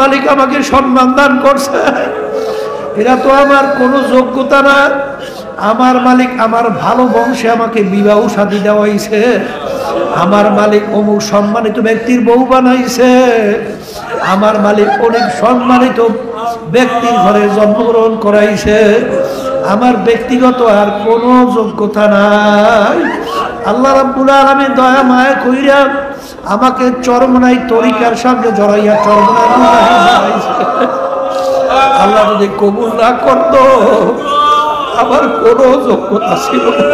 মালিক আমাকে সম্মান দান করছে, এরা তো আমার কোনো যোগ্যতা না। আমার মালিক আমার ভালো বংশে আমাকে বিবাহ শাদী দেওয়াইছে, আমার মালিক অমুক সম্মানিত ব্যক্তির বউ বানাইছে, আমার মালিক অনেক সম্মানিত ব্যক্তির ঘরে জন্মগ্রহণ করাইছে, আমার ব্যক্তিগত আর কোনো যোগ্যতা নাই। আল্লাহ রাব্বুল আলামিন দয়া মায়া কইরা আমাকে চরমনাই তরিকার সঙ্গে জড়াইয়া চরমনাই বানাইছে। আল্লাহ যদি কবুল না করতো আমার কোনো যোগ্যতা ছিল না।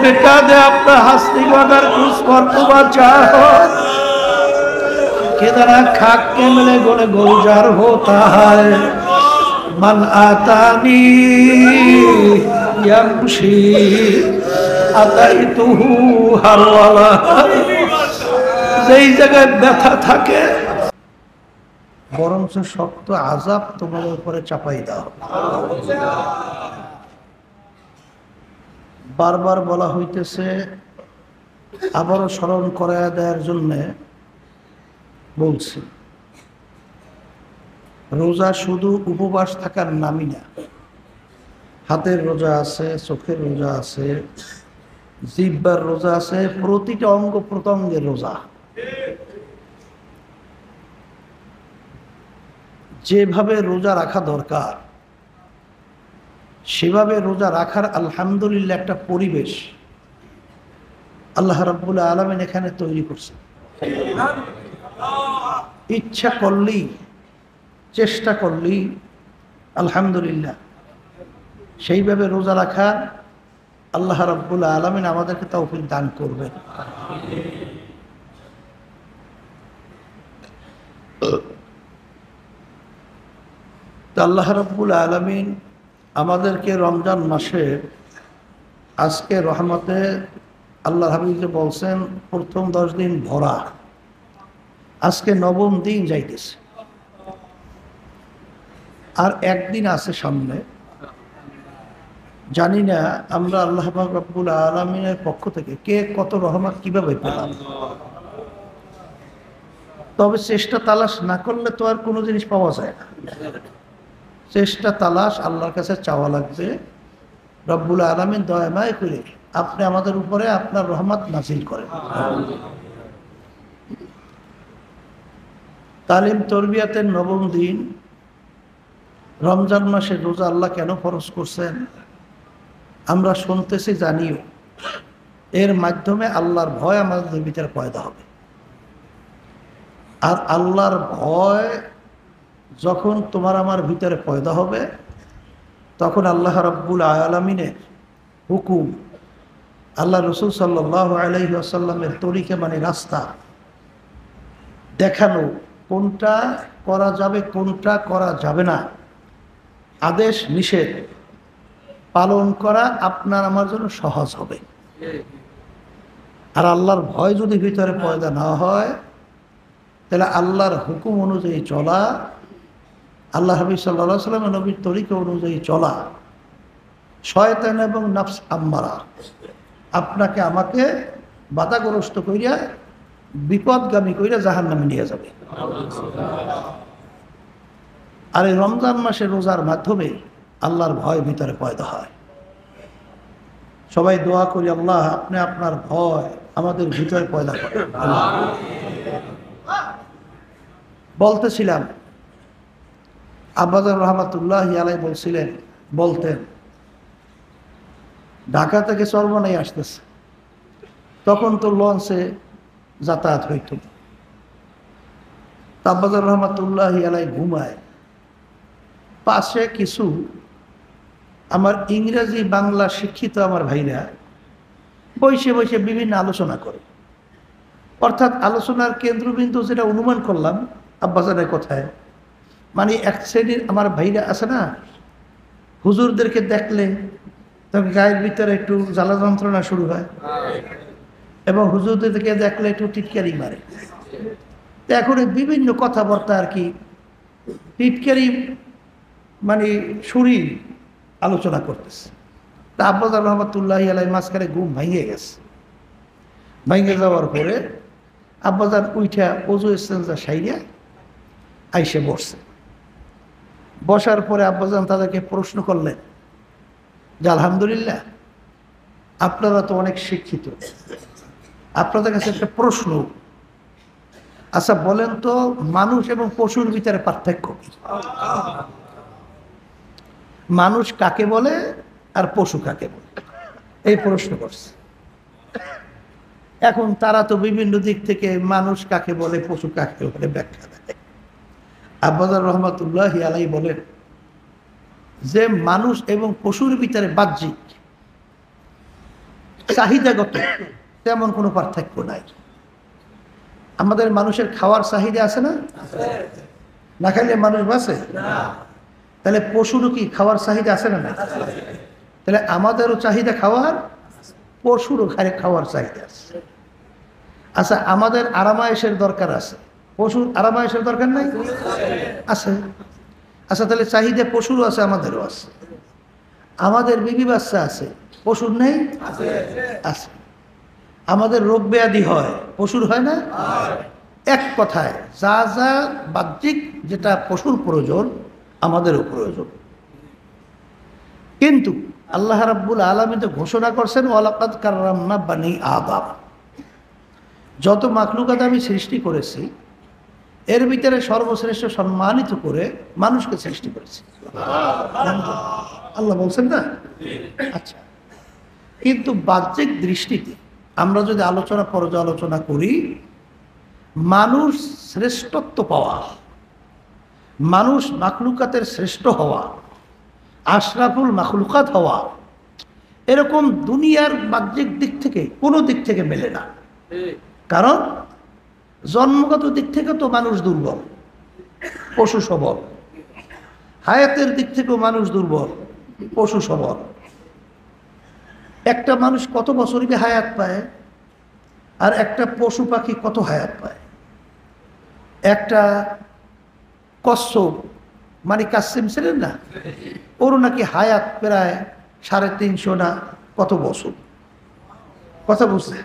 বেটা দে আপনার হাসনি বাগার কুছ কর্তবা চাহ কেদারা খাক के मिले गोले गुलजार होता है मन आतानी यमशी আতাইতুহু হারওয়ালা। যেই জায়গায় ব্যথা থাকে বরঞ্চ শক্ত আযাব তোমার উপরে চাপাই দাও। বারবার বলা হইতেছে, আবারও স্মরণ করায় দেওয়ার জন্য বলছি, রোজা শুধু উপবাস থাকার নামই না। হাতের রোজা আছে, চোখের রোজা আছে, জিহ্বার রোজা আছে, প্রতিটা অঙ্গ প্রত্যঙ্গের রোজা। যেভাবে রোজা রাখা দরকার সেভাবে রোজা রাখার আলহামদুলিল্লাহ একটা পরিবেশ আল্লাহ রাব্বুল আলামিন এখানে তৈরি করছে। ইচ্ছা করলেই, চেষ্টা করলেই আলহামদুলিল্লাহ সেইভাবে রোজা রাখা আল্লাহ রাব্বুল আলামিন আমাদেরকে তৌফিক দান করবেন। তো আল্লাহ রাব্বুল আলামিন আমাদেরকে রমজান মাসে আজকে রহমতে আল্লাহ হাবিব বলছেন প্রথম 10 দিন ভরা, আজকে 9ম দিন যাইতেছে, আর একদিন আছে সামনে। জানি না আমরা আল্লাহ রাব্বুল আলামিনের পক্ষ থেকে কে কত রহমত কিভাবে পেলাম। তবে চেষ্টা তালাশ না করলে তো আর কোনো জিনিস পাওয়া যায় না। চেষ্টা তালাশ আল্লাহর কাছে চাওয়া লাগবে, রব্বুল আলামিন দয়া মায়া করে আপনি আমাদের উপরে আপনার রহমত নাযিল করেন। তালিম তরবিয়াতের 9ম দিন রমজান মাসে রোজা আল্লাহ কেন ফরজ করছেন আমরা শুনতেছি, জানিও। এর মাধ্যমে আল্লাহর ভয় আমাদের ভিতরে পয়দা হবে। আর আল্লাহর ভয় যখন তোমার আমার ভিতরে পয়দা হবে তখন আল্লাহ রাব্বুল আলামিনের হুকুম, আল্লাহ রসুল সাল্লাল্লাহু আলাইহি ওয়াসাল্লামের তরিকা মানে রাস্তা দেখানো, কোনটা করা যাবে কোনটা করা যাবে না, আদেশ নিষেধ পালন করা আপনার আমার জন্য সহজ হবে। আর আল্লাহর ভয় যদি ভিতরে পয়দা না হয় তাহলে আল্লাহর হুকুম অনুযায়ী চলা, আল্লাহ হাবিব সাল্লাল্লাহু আলাইহি ওয়াসাল্লামের নবীর তরিকা অনুযায়ী চলা, শয়তান এবং নফস আম্মারা আপনাকে আমাকে বাধাগ্রস্ত কইরা বিপদগামী কইরা জাহান্নামে নিয়ে যাবে। আর এই রমজান মাসে রোজার মাধ্যমে আল্লাহর ভয় ভিতরে পয়দা হয়। সবাই দোয়া করি, আল্লাহ আপনি আপনার ভয় আমাদের ভিতরে পয়দা করেন। বলতেছিলাম আব্বাজান রহমাতুল্লাহি আলাইহি বলতেন ঢাকা থেকে চরমনাই আসতেছে, তখন তো লঞ্চে যাতায়াত হইত। আব্বাজান রহমাতুল্লাহি আলাইহি ঘুমায়, পাশে কিছু আমার ইংরেজি বাংলা শিক্ষিত আমার ভাইরা বসে বসে বিভিন্ন আলোচনা করে। অর্থাৎ আলোচনার কেন্দ্রবিন্দু যেটা অনুমান করলাম আব্বাজানের কথায়, মানে এক শ্রেণীর আমার ভাইরা আছে না, হুজুরদেরকে দেখলে তখন গায়ের ভিতরে একটু জ্বালা যন্ত্রণা শুরু হয় এবং হুজুরদেরকে দেখলে একটু টিটকারি মারে। তো এখন বিভিন্ন কথাবার্তা আর কি টিটকারি মানে সুরি আলোচনা করতেছে। তা আব্বাজান রহমাতুল্লাহি আলাইহি মাঝখানে ঘুম ভেঙে গেছে। ভেঙে যাওয়ার পরে আব্বাজান উইঠা ওযু ইস্তেঞ্জা সাইরা আইসে বসছে। বসার পরে আব্বাজান তাদেরকে প্রশ্ন করলেন যে আলহামদুলিল্লাহ, আপনারা তো অনেক শিক্ষিত, আপনাদের কাছে একটা প্রশ্ন, আচ্ছা বলেন তো মানুষ এবং পশুর ভিতরে পার্থক্য কি? মানুষ কাকে বলে আর পশু কাকে বলে, এই প্রশ্ন করছে। এখন তারা তো বিভিন্ন দিক থেকে মানুষ কাকে বলে পশু কাকে বলে ব্যাখ্যা দেয়। আব্বাজান রহমাতুল্লাহি আলাইহি বলেন যে মানুষ এবং পশুর ভিতরে বাহ্যিক চাহিদাগত তেমন কোনো পার্থক্য নাই। আমাদের মানুষের খাওয়ার চাহিদা আছে না? না খাইলে মানুষ বাঁচে? তাহলে পশুরও কি খাওয়ার চাহিদা আছে না? তাহলে আমাদেরও চাহিদা খাওয়ার, পশুরও খাওয়ার চাহিদা আছে। আচ্ছা, আমাদের আরামায়েশের দরকার আছে, পশুর আরামায়েশের দরকার নাই? আছে। আচ্ছা, তাহলে চাহিদা পশুরও আছে, আমাদেরও আছে। আমাদের বিবি বাচ্চা আছে, পশুর নেই? আছে। আমাদের রোগ ব্যাধি হয়, পশুর হয় না? এক কথায় যা যা বাহ্যিক যেটা পশুর প্রয়োজন, আমাদেরও প্রয়োজন। কিন্তু আল্লাহ রাব্বুল আলামিন তো ঘোষণা করছেন ওয়ালাকাদ কাররামনা বানি আদম, যত মাখলুকাত আমি সৃষ্টি করেছি এর ভিতরে সর্বশ্রেষ্ঠ সম্মানিত করে মানুষকে সৃষ্টি করেছি। আল্লাহ বলছেন না? আচ্ছা, কিন্তু বাহ্যিক দৃষ্টিতে আমরা যদি পর্যালোচনা করি, মানুষ শ্রেষ্ঠত্ব পাওয়া, মানুষ মাখলুকাতের শ্রেষ্ঠ হওয়া, আশরাফুল মাখলুকাত হওয়া, এরকম দুনিয়ার বাহ্যিক দিক থেকে কোনো দিক থেকে মেলে না। কারণ জন্মগত দিক থেকে তো মানুষ দুর্বল, পশু সবল। হায়াতের দিক থেকেও মানুষ দুর্বল, পশু সবল। একটা মানুষ কত বছর হায়াত পায়, আর একটা পশু পাখি কত হায়াত পায়। একটা কচ্ছপ মানে কাসিম ছিলেন না, ওর নাকি হায়াত প্রায় 350 না কত বছর, কথা বুঝছে?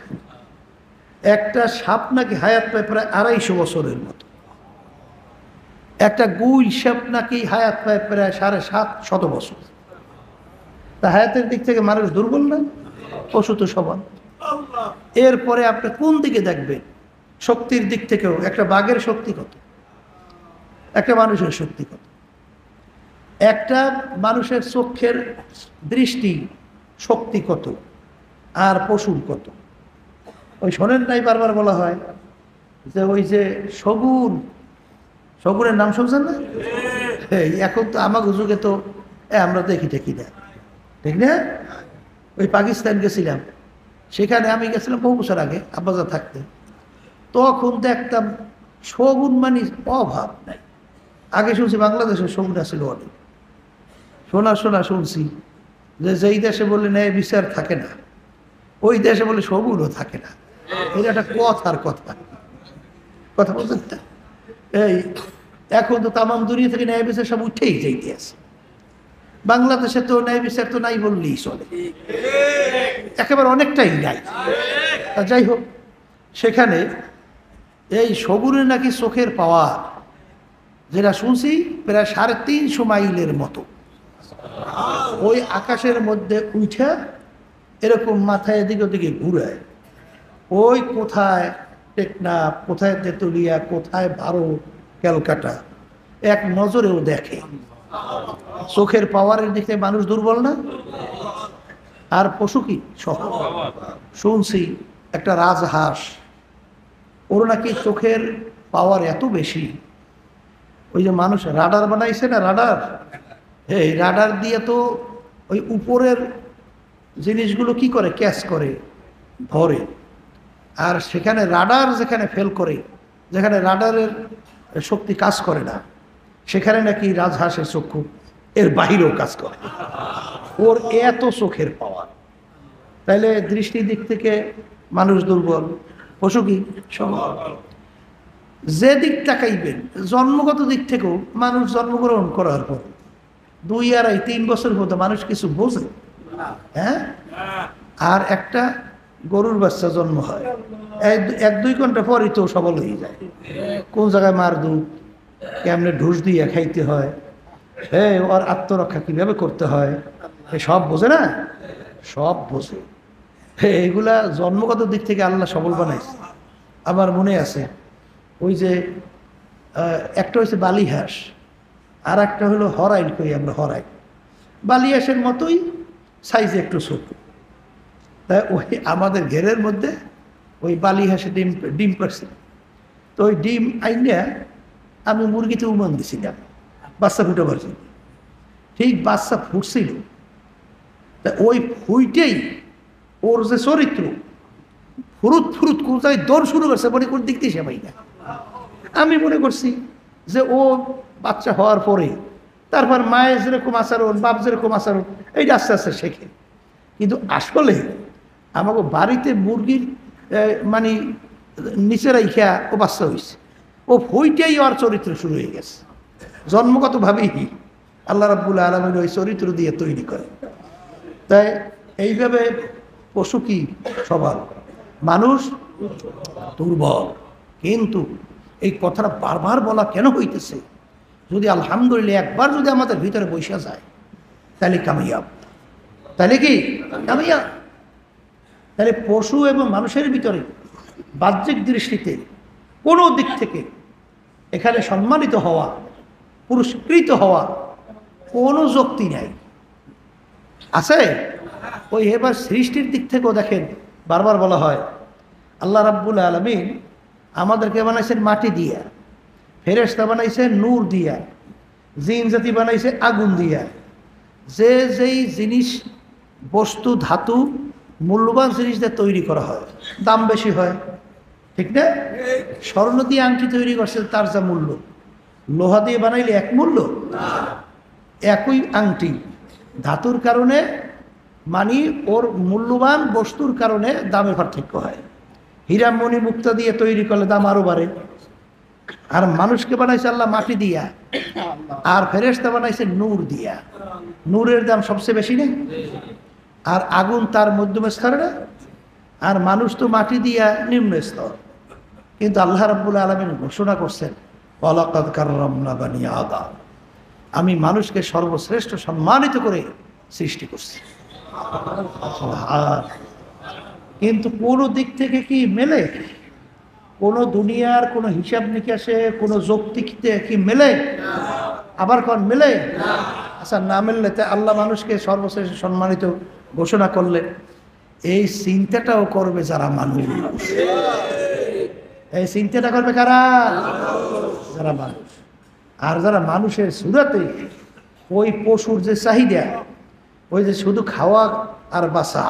একটা সাপ নাকি হায়াত পায় প্রায় 250 বছরের মতো। একটা গুই সাপ নাকি হায়াত পায় প্রায় 750 বছর। তা হায়াতের দিক থেকে মানুষ দুর্বল না? পশু তো সমান। এরপরে আপনি কোন দিকে দেখবেন? শক্তির দিক থেকেও একটা বাঘের শক্তি কত, একটা মানুষের শক্তি কত। একটা মানুষের চোখের দৃষ্টি শক্তি কত, আর পশুর কত। ওই শোনেন নাই বারবার বলা হয় যে ওই যে শগুন, শগুনের নাম শুনছেন না? এখন তো আমাকে যুগে তো আমরা দেখি না, ঠিক না? ওই পাকিস্তান গেছিলাম, সেখানে আমি গেছিলাম বহু বছর আগে আব্বাজান থাকতে। তখন দেখতাম শগুন মানে অভাব নাই। আগে শুনছি বাংলাদেশের শগুন আছিল অনেক, শুনছি যে যেই দেশে বলে ন্যায় বিচার থাকে না, ওই দেশে বলে শগুনও থাকে না। এটা একটা কথার কথা বলছেন না? এই এখন তো তামাম দুনিয়া থেকে ন্যায় বিচার সব উঠেই যাইতে আছে। বাংলাদেশে তো ন্যায় বিচার তো নাই বললেই চলে, একেবারে অনেকটাই নাই। যাই হোক, সেখানে এই শগুনের নাকি চোখের পাওয়ার, যেটা শুনছি প্রায় 350 মাইলের মতো। ওই আকাশের মধ্যে উঠে এরকম মাথায় এদিকে ওদিকে ঘুরায়, ওই কোথায় টেকনাফ, কোথায় তেতুলিয়া, কোথায় ভারত, ক্যালকাটা, এক নজরেও দেখে। চোখের পাওয়ারের দিক থেকে মানুষ দুর্বল না? আর পশু কি সহ? শুনছি একটা রাজহাঁস, ওর নাকি চোখের পাওয়ার এত বেশি, ওই যে মানুষ রাডার বানাইছে না, রাডার, এই রাডার দিয়ে তো ওই উপরের জিনিসগুলো কি করে, ক্যাচ করে ধরে। আর সেখানে রাডার যেখানে ফেল করে, যেখানে রাডারের শক্তি কাজ করে না, সেখানে নাকি রাজহাঁসের চক্ষু এর বাহিরেও কাজ করে। ওর এত চোখের পাওয়ার। তাইলে দৃষ্টির দিক থেকে মানুষ দুর্বল, পশু কি সবল। যে দিক তাকাইবেন, জন্মগত দিক থেকেও মানুষ জন্মগ্রহণ করার পর 2, 2.5, 3 বছর মতো মানুষ কিছু বোঝে, হ্যাঁ? আর একটা গরুর বাচ্চা জন্ম হয় 1-2 ঘন্টা পরই তো সবল হয়ে যায়। কোন জায়গায় মার দুধ, কেমনে ঢুস দিয়ে খাইতে হয়, হ্যাঁ ওর আত্মরক্ষা কিভাবে করতে হয়, এ সব বোঝে না, সব বোঝে। এইগুলা জন্মগত দিক থেকে আল্লাহ সবল বানাইছে। আমার মনে আছে ওই যে একটা হচ্ছে বালিহাঁস, আর একটা হলো হরাইল, কই আমরা হরাই, বালিহাঁসের মতোই সাইজে একটু ছোট। তাই ওই আমাদের ঘেরের মধ্যে ওই বালিহাঁসে ডিম ডিম পারছে। তো ওই ডিম আইনা আমি মুরগিতে উমান দিছিলাম বাচ্চা ফুটে পারছি। ঠিক বাচ্চা ফুটছিল, তা ওই ফুইটেই ওর যে চরিত্র ফুরুত ফুরুত কোথায় দৌড় শুরু করছে, মনে কোন দিক দিয়ে সে পাই না। আমি মনে করছি যে ও বাচ্চা হওয়ার পরে তারপর মায়ের যেরকম আচরণ, বাপ যেরকম আচরণ, এইটা আস্তে আস্তে শেখে। কিন্তু আসলে আমাকে বাড়িতে মুরগির মানে নিচে রাইখা ও বাচ্চা হয়েছে, ও হইটাই ওর চরিত্র শুরু হয়ে গেছে। জন্মগতভাবেই আল্লাহ রাব্বুল আলামিন ওই চরিত্র দিয়ে তৈরি করে। তাই এইভাবে পশু কি সবল, মানুষ দুর্বল। কিন্তু এই কথাটা বারবার বলা কেন হইতেছে? যদি আলহামদুলিল্লাহ একবার যদি আমাদের ভিতরে বসে যায় তাহলে কামিয়াব। তাহলে কি কামিয়াব? তাহলে পশু এবং মানুষের ভিতরে বাহ্যিক দৃষ্টিতে কোনো দিক থেকে এখানে সম্মানিত হওয়া, পুরস্কৃত হওয়া কোনো যুক্তি নাই, আছে? ওই এবার সৃষ্টির দিক থেকেও দেখেন, বারবার বলা হয় আল্লাহ রাব্বুল আলামিন আমাদেরকে বানাইছেন মাটি দিয়া, ফেরেশতা বানাইছে নূর দিয়া, জিন জাতি বানাইছে আগুন দিয়া। যে যেই জিনিস বস্তু ধাতু মূল্যবান জিনিস দিয়ে তৈরি করা হয় দাম বেশি হয়, ঠিক না? স্বর্ণ দিয়ে আংটি তৈরি করছে, তার যা মূল্য, লোহা দিয়ে বানাইলে এক মূল্য। একই আংটি ধাতুর কারণে মানে ওর মূল্যবান বস্তুর কারণে দামের পার্থক্য হয়। হীরা মণি মুক্তা দিয়ে তৈরি করলে দাম আরো বাড়ে। আর মানুষকে বানাইছে আল্লাহ মাটি দিয়া, আর ফেরেশতা বানাইছে নূর দিয়া। নূরের দাম সবচেয়ে বেশি নেই, আর আগুন তার মধ্যম স্তরে না, আর মানুষ তো মাটি দিয়া নিম্ন স্তর। কিন্তু আল্লাহ রাব্বুল আলামিন ঘোষণা করছেন ওয়ালাকাদ কাররামনা বানি আদম, আমি মানুষকে সর্বশ্রেষ্ঠ সম্মানিত করে সৃষ্টি করছি। কিন্তু কোনো দিক থেকে কি মেলে? কোনো দুনিয়ার কোনো হিসাব নিকাশে কোনো যৌক্তিকতে কি মেলে? আবার কোন মেলে? আচ্ছা, না মেললে তা আল্লাহ মানুষকে সর্বশ্রেষ্ঠ সম্মানিত ঘোষণা করলে এই চিন্তাটাও করবে যারা মানুষ। এই চিন্তাটা করবে কারা? যারা মানুষ। আর যারা মানুষের সুরাতে ওই পশুর যে চাহিদা, ওই যে শুধু খাওয়া আর বাঁচা,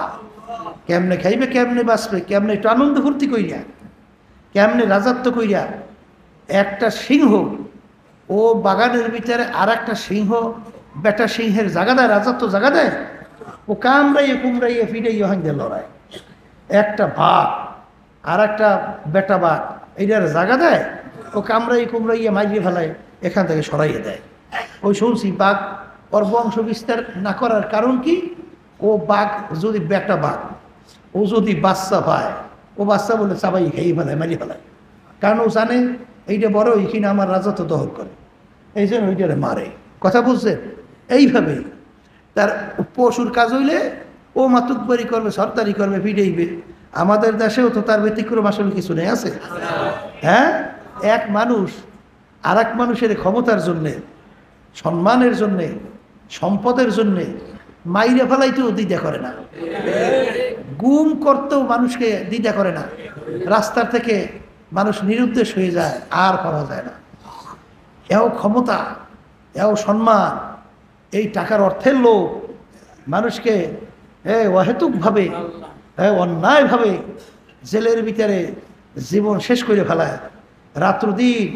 কেমনে খাইবে, কেমনে বাঁচবে, কেমনে একটু আনন্দ ফুর্তি কইরা, কেমনে রাজত্ব কইরা। একটা সিংহ ও বাগানের ভিতরে আর একটা সিংহ, বেটা সিংহের জায়গা দেয়, রাজত্ব জায়গা দেয়, ও কামড়াইয়ে কুমড়াইয়ে ফিরাইয়ে হাঙ্গে লড়াই। একটা বাঘ আর একটা বেটা বাঘ এইটার জায়গা দেয়, ও কামড়াইয়ে কুমড়াইয়ে মাইরিয়ে ফেলায়, এখান থেকে সরাইয়ে দেয়। ওই শুনছি বাঘ ওর বংশ বিস্তার না করার কারণ কি? ও বাঘ যদি বেটা বাঘ, ও যদি বাচ্চা পায়, ও বাচ্চা বলে চাবাই খেয়ে ফেলায়, মারিয়ে ফেলায়। কারণ ও জানে এইটা বড় এইখানে আমার রাজত্ব দখল করে, এই জন্য ওইটারে মারে। কথা বুঝছেন? এইভাবে তার পশুর কাজ হইলে ও মাতুকবারি করবে, সরকারি করবে, ফিরেইবে। আমাদের দেশেও তো তার ব্যতিক্রম আসলে কিছু নেই, আছে? হ্যাঁ, এক মানুষ আর এক মানুষের ক্ষমতার জন্যে, সম্মানের জন্যে, সম্পদের জন্যে মাইরে ফেলাইতেও দ্বিধা করে না, গুম করতেও মানুষকে দ্বিধা করে না। রাস্তার থেকে মানুষ নিরুদ্দেশ হয়ে যায়, আর পাওয়া যায় না। এও ক্ষমতা, এও সম্মান, এই টাকার অর্থের লোক মানুষকে অহেতুকভাবে, অন্যায়ভাবে জেলের ভিতরে জীবন শেষ করে ফেলায়, রাত্রদিন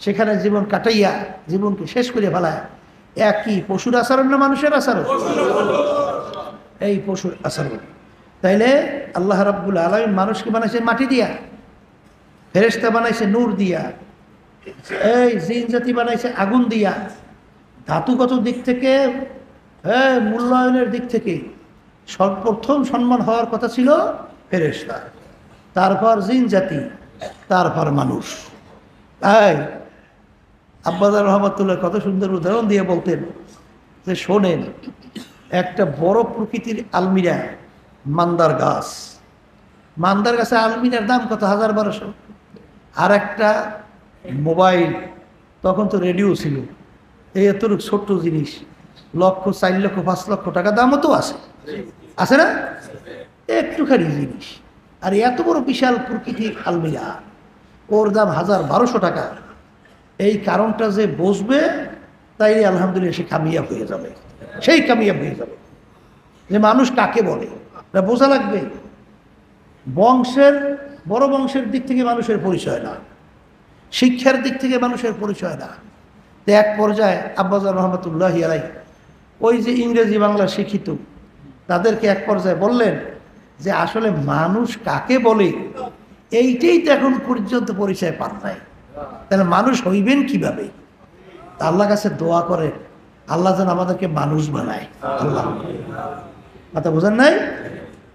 সেখানে জীবন কাটাইয়া জীবনকে শেষ করে ফেলায়। একই পশুর আচরণ না মানুষের আচরণ? এই পশুর আচরণ। তাইলে আল্লাহ রাব্বুল আলামিন মানুষকে বানাইছে মাটি দিয়া, ফেরেশতা বানাইছে নূর দিয়া, এই জিন জাতি বানাইছে আগুন দিয়া। ধাতুগত দিক থেকে, মূল্যায়নের দিক থেকে সর্বপ্রথম সম্মান হওয়ার কথা ছিল ফেরেশতা, তারপর জিন জাতি, তারপর মানুষ। আব্বাজান রহমাতুল্লাহ কত সুন্দর উদাহরণ দিয়ে বলতেন যে শোনেন, একটা বড় প্রকৃতির আলমিরা মান্দার গাছ, মান্দার গাছের আলমিরার দাম কত? 1000-1200। আর একটা মোবাইল, তখন তো রেডিও ছিল, এই এতটুকু ছোট্ট জিনিস 1,00,000, 4,00,000, 5,00,000 টাকা দামও তো আছে, আছে না? একটুখানি জিনিস। আর এত বড় বিশাল প্রকৃতির আলমিরা, ওর দাম 1000-1200 টাকা। এই কারণটা যে বসবে, তাই আলহামদুলিল্লাহ সে কামিয়াব হয়ে যাবে, সেই কামিয়াব হয়ে যাবে। যে মানুষ কাকে বলে এটা বোঝা লাগবে। বংশের, বড় বংশের দিক থেকে মানুষের পরিচয় না, শিক্ষার দিক থেকে মানুষের পরিচয় না। তো এক পর্যায়ে আব্বাজান রহমতুল্লাহি আলাইহি ওই যে ইংরেজি বাংলা শিক্ষিত তাদেরকে এক পর্যায়ে বললেন যে আসলে মানুষ কাকে বলে এইটাই তো এখন পর্যন্ত পরিচয় পান নাই, তাহলে মানুষ হইবেন কিভাবে? তা আল্লাহর কাছে দোয়া করে আল্লাহ যেন আমাদেরকে মানুষ বানায়। আল্লাহ কথা বোঝেন নাই?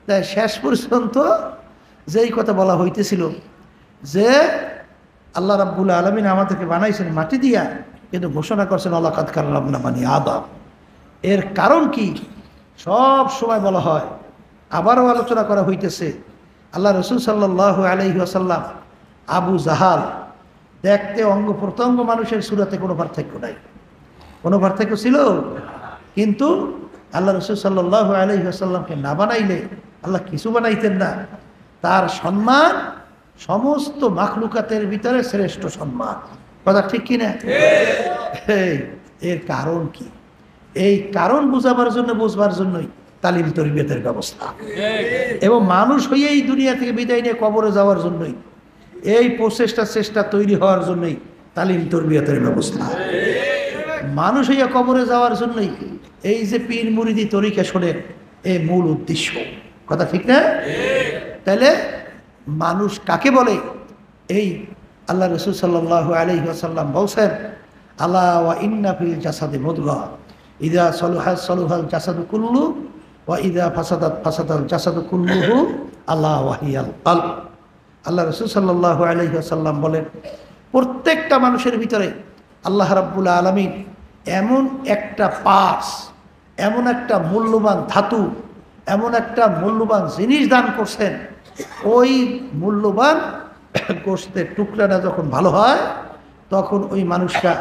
তাই শেষ পর্যন্ত যেই কথা বলা হইতেছিল যে আল্লাহ রাব্বুল আলামিন আমাদেরকে বানাইছেন মাটি দিয়া, কিন্তু ঘোষণা করছেন ওয়ালাকাদ কাররামনা বানি আদম। এর কারণ কি সব সময় বলা হয়, আবারও আলোচনা করা হইতেছে। আল্লাহ রসুল সাল্লাল্লাহু আলাইহি ওয়াসাল্লাম, আবু জাহাল দেখতে অঙ্গ প্রত্যঙ্গ মানুষের সুরাতে কোনো পার্থক্য নাই, কোনো পার্থক্য ছিল, কিন্তু আল্লাহ রসুল সাল্লাল্লাহু আলাইহি ওয়াসাল্লামকে না বানাইলে আল্লাহ কিছু বানাইতেন না। তার সম্মান সমস্ত মাখলুকাতের ভিতরে শ্রেষ্ঠ সম্মান। কথা ঠিক কিনা? এর কারণ কি? এই কারণ বুঝাবার জন্য, বুঝবার জন্যই তালিম তরবিয়তের ব্যবস্থা। এবং মানুষ হয়ে এই দুনিয়া থেকে বিদায় নিয়ে কবরে যাওয়ার জন্যই, এই প্রচেষ্টা চেষ্টা তৈরি হওয়ার জন্যই তালিম তরবিয়তের ব্যবস্থা। মানুষ হইয়া কবরে যাওয়ার জন্যই এই যে পীর মুরিদি তরিকা শোনেন, এই মূল উদ্দেশ্য। কথা ঠিক না? তাহলে মানুষ কাকে বলে? এই আল্লাহ রসুল সাল্লাল্লাহু আলাইহি ওয়াসাল্লাম বলছেন, আলা ওয়া ইন্না ফিল জাসাদি মুদগা ইযা সালুহা সালুহাল জাসাদু কুল্লু ওয়া ইযা ফাসাদাত ফাসাদাল জাসাদু কুল্লুহু আলা ওয়া হিয়াল কলব। আল্লাহ রসুল সাল্লাল্লাহু আলাইহি ওয়াসাল্লাম বলেন, প্রত্যেকটা মানুষের ভিতরে আল্লাহ রাব্বুল আলামিন এমন একটা পার্টস, এমন একটা মূল্যবান ধাতু, এমন একটা মূল্যবান জিনিস দান করছেন, ওই মূল্যবান গোশতের টুকরাটা যখন ভালো হয় তখন ওই মানুষটা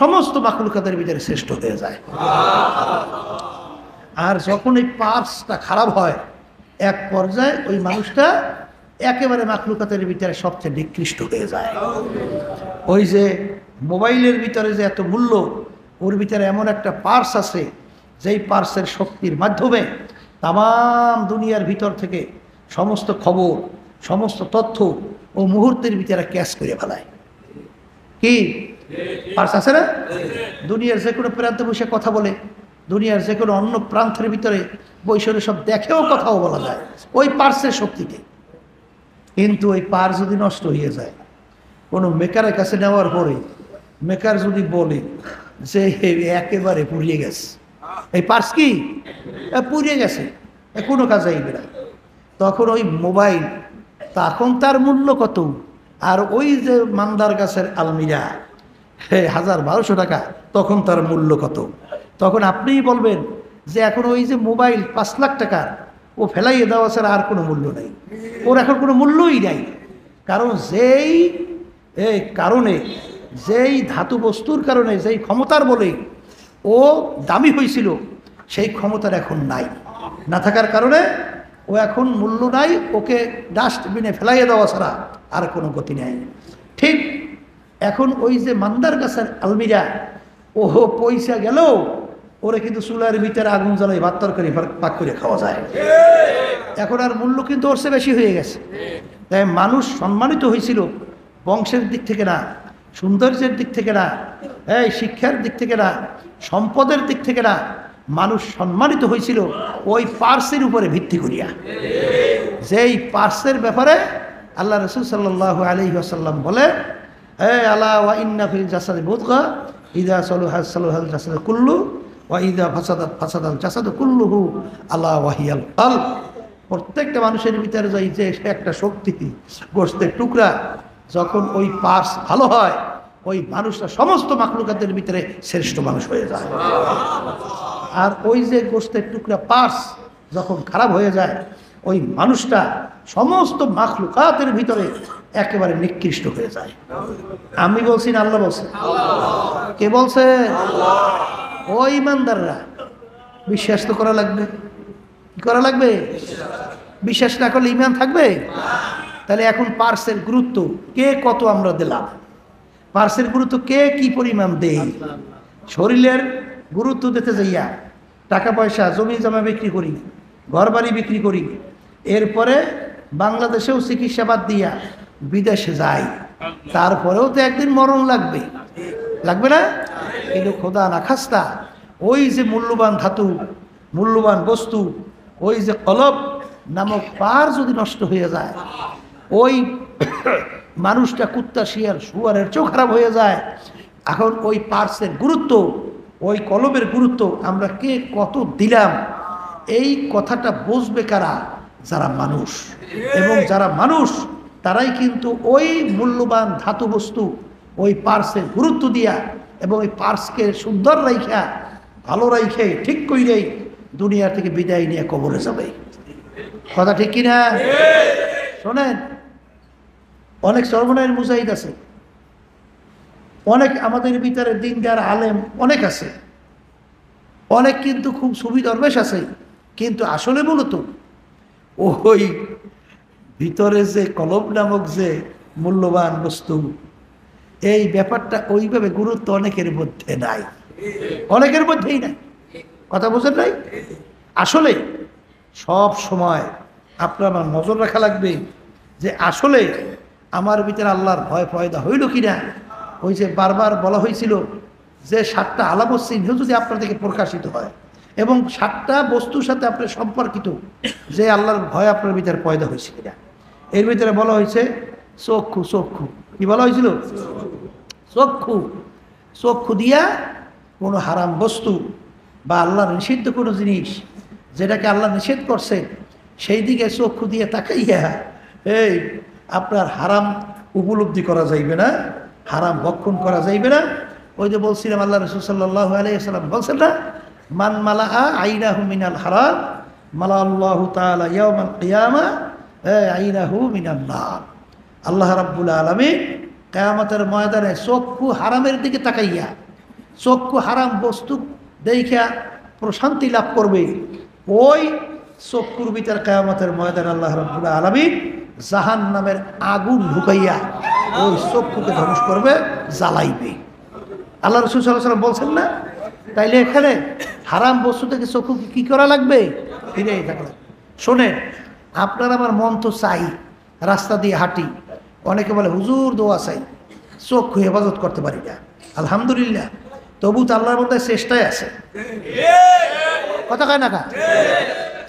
সমস্ত মাখলুকাতের ভিতরে শ্রেষ্ঠ হয়ে যায়। আর যখন এই পার্টসটা খারাপ হয়, এক পর্যায়ে ওই মানুষটা একেবারে মাখলুকাতের ভিতরে সবচেয়ে নিকৃষ্ট হয়ে যায়। ওই যে মোবাইলের ভিতরে যে এত মূল্য, ওর ভিতরে এমন একটা পার্টস আছে, যেই পার্টসের শক্তির মাধ্যমে তাম দুনিয়ার ভিতর থেকে সমস্ত খবর, সমস্ত তথ্য ও মুহূর্তের ভিতরে ক্যাশ করে ফেলায়। কি পার্টস আছে না? দুনিয়ার যে কোনো প্রান্তে বসে কথা বলে, দুনিয়ার যে কোনো অন্য প্রান্তের ভিতরে বৈশরে সব দেখেও কথাও বলা যায় ওই পার্টসের শক্তিতে। কিন্তু ওই পার্টস যদি নষ্ট হয়ে যায়, কোনো মেকারের কাছে নেওয়ার পরে মেকার যদি বলে যে একেবারে পুড়িয়ে গেছে, এই পার্টস কি পুড়িয়ে গেছে, কোনো কাজ আইবে না, তখন ওই মোবাইল, তখন তার মূল্য কত? আর ওই যে মান্দার গাছের আলমিরা 1000-1200 টাকা, তখন তার মূল্য কত? তখন আপনিই বলবেন যে এখন ওই যে মোবাইল 5 লাখ টাকার, ও ফেলাইয়ে দেওয়া ছাড়া আর কোনো মূল্য নেই, ওর এখন কোনো মূল্যই নাই। কারণ যেই কারণে, যেই ধাতু বস্তুর কারণে, যেই ক্ষমতার বলে ও দামি হয়েছিল, সেই ক্ষমতার এখন নাই, না থাকার কারণে ও এখন মূল্য নাই, ওকে ডাস্টবিনে ফেলাইয়ে দেওয়া ছাড়া আর কোনো গতি নেই। ঠিক এখন ওই যে মান্দার গাছের আলমিরা, ও পয়সা গেল, ওরে কিন্তু চুলার ভিতরে আগুন জ্বালাই ভাত তরকারি পাক করে খাওয়া যায়। এখন আর মূল্য কিন্তু ওর চেয়ে বেশি হয়ে গেছে। তাই মানুষ সম্মানিত হয়েছিল বংশের দিক থেকে না, সৌন্দর্যের দিক থেকে না, শিক্ষার দিক থেকে না, সম্পদের দিক থেকে না, মানুষ সম্মানিত হয়েছিল ওই পার্সের উপরে ভিত্তি করিয়া। যেই পার্সের ব্যাপারে আল্লাহ রসুল সাল্লাল্লাহু আলাইহি ওয়াসাল্লাম বলে, আলা ওয়া ইন্না ফিল জাসাদি মুদগা ইযা সালুহা সালুহাল জাসাদু কুল্লু ওয়া ইযা ফাসাদাত ফাসাদাল জাসাদু কুল্লুহু আলা ওয়া হিয়াল কলব। প্রত্যেকটা মানুষের ভিতরে যে একটা শক্তি, গোশতের টুকরা, যখন ওই পার্স ভালো হয় ওই মানুষটা সমস্ত মাখলুকাতের ভিতরে শ্রেষ্ঠ মানুষ হয়ে যায়। আর ওই যে গোশতের টুকরা পার্স যখন খারাপ হয়ে যায়, ওই মানুষটা সমস্ত মাখলুকাতের ভিতরে একেবারে নিকৃষ্ট হয়ে যায়। আমি বলছি না আল্লাহ বলছে? কে বলছে? ওই ইমানদাররা। বিশ্বাস তো করা লাগবে। কি করা লাগবে? বিশ্বাস না করলে ইমান থাকবে? তাহলে এখন পার্সের গুরুত্ব কে কত আমরা দিলাম? পার্সের গুরুত্ব কে কি পরিমাণ দেই? শরীরের গুরুত্ব দিতে যাইয়া টাকা পয়সা জমি জমা বিক্রি করি, ঘর বাড়ি বিক্রি করি, এরপরে বাংলাদেশেও চিকিৎসা বাদ দিয়া বিদেশে যাই, তারপরেও তো একদিন মরণ লাগবে, লাগবে না? কিন্তু খোদা না খাস্তা ওই যে মূল্যবান ধাতু, মূল্যবান বস্তু, ওই যে কলব নামক পার যদি নষ্ট হয়ে যায়, ওই মানুষটা কুত্তা শিয়াল শুয়ারের চোখ খারাপ হয়ে যায়, এখন ওই পার্সের গুরুত্ব, ওই কলবের গুরুত্ব আমরা কে কত দিলাম, এই কথাটা বুঝবে কারা? যারা মানুষ। এবং যারা মানুষ তারাই কিন্তু ওই মূল্যবান ধাতু বস্তু ওই পার্সের গুরুত্ব দিয়া এবং ওই পার্সকে সুন্দর রাইখা ভালো রাইখে ঠিক কইরেই দুনিয়া থেকে বিদায় নিয়ে কবরে যাবে। কথা ঠিক কিনা? শোনেন, অনেক সর্বনায়ের মুজাহিদ আছে, অনেক আমাদের ভিতরে দিনদার আলেম অনেক আছে, অনেক কিন্তু খুব সুবি দরবেশ আছে, কিন্তু আসলে মূলত ওই ভিতরে যে কলব নামক যে মূল্যবান বস্তু, এই ব্যাপারটা ওইভাবে গুরুত্ব অনেকের মধ্যে নাই, অনেকের মধ্যেই নাই। কথা বোঝেন নাই? আসলে সব সময় আপনার আমার নজর রাখা লাগবে যে আসলে আমার ভিতরে আল্লাহর ভয় পয়দা হইল কিনা। ওই যে বারবার বলা হয়েছিল যে 7টা আলামত চিহ্ন যদি আপনার থেকে প্রকাশিত হয় এবং 7টা বস্তুর সাথে আপনার সম্পর্কিত, যে আল্লাহর ভয় আপনার ভিতরে পয়দা হয়েছে কিনা। এর ভিতরে বলা হয়েছে চক্ষু। চক্ষু কি বলা হয়েছিল? চক্ষু। চক্ষু দিয়া কোনো হারাম বস্তু বা আল্লাহ নিষিদ্ধ কোনো জিনিস যেটাকে আল্লাহ নিষেধ করছে সেই দিকে চক্ষু দিয়ে তাকাইয়া এই আপনার হারাম উপলব্ধি করা যাইবে না, হারাম ভক্ষণ করা যাইবে না। ওই যে বলছিলাম আল্লাহ রাসূল সাল্লাল্লাহু আলাইহি ওয়াসাল্লাম বলছেন না, মান মালাআ আইনাহু মিনাল হারাম মালা আল্লাহু তাআলা ইয়াউমাল কিয়ামা আইনাহু মিনান নার। আল্লাহ রাব্বুল আলামিন কিয়ামতের ময়দানে চক্ষু হারামের দিকে তাকাইয়া, চক্ষু হারাম বস্তু দেখিয়া প্রশান্তি লাভ করবে, ওই চক্ষুর ভিতর কিয়ামতের ময়দানে আল্লাহ রাব্বুল আলামিন জাহান্নামের আগুন ঢুকাইয়া ওই চক্ষুকে ধ্বংস করবে, জ্বালাইবে। আল্লাহ রাসূল সাল্লাল্লাহু আলাইহি ওয়াসাল্লাম বলছেন না? তাইলে এখানে হারাম বস্তু থেকে চক্ষুকে কি করা লাগবে? ফিরে থাকা। শোনেন, আপনার আমার মন তো চাই, রাস্তা দিয়ে হাঁটি, অনেকে বলে হুজুর দোয়া চাই, চক্ষু হেফাজত করতে পারি না। আলহামদুলিল্লাহ, তবু তো আল্লাহর মধ্যে চেষ্টায় আছে। কথা কয় না কা?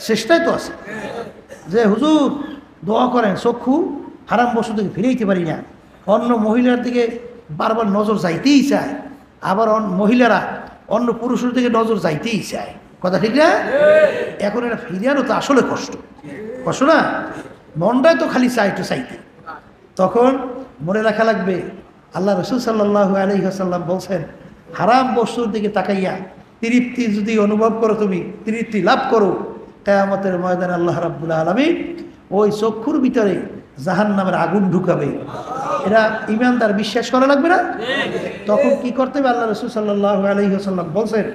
চেষ্টায় তো আছে যে হুজুর দোয়া করেন চক্ষু হারাম বস্তু থেকে ফিরে দিতে পারি না। অন্য মহিলার দিকে বারবার নজর যাইতেই চায়, আবার মহিলারা অন্য পুরুষের দিকে নজর যাইতেই চায়। কথা ঠিক না? এখন এটা ফিরিয়ানো তো আসলে কষ্ট, কষ্ট না? মনটাই তো খালি চাই একটু চাইতে। তখন মনে রাখা লাগবে আল্লাহ রাসূল সাল্লাল্লাহু আলাইহি ওয়াসাল্লাম বলছেন, হারাম বস্তুর দিকে তাকাইয়া তৃপ্তি যদি অনুভব করো, তুমি তৃপ্তি লাভ করো, কিয়ামতের ময়দানে আল্লাহ রাব্বুল আলামিন ওই চক্ষুর ভিতরে জাহান্নামের আগুন ঢুকাবে। এরা ইমানদার, বিশ্বাস করা লাগবে না? তখন কি করতে হবে? আল্লাহ রাসূল সাল্লাল্লাহু আলাইহি ওয়াসাল্লাম বলছেন,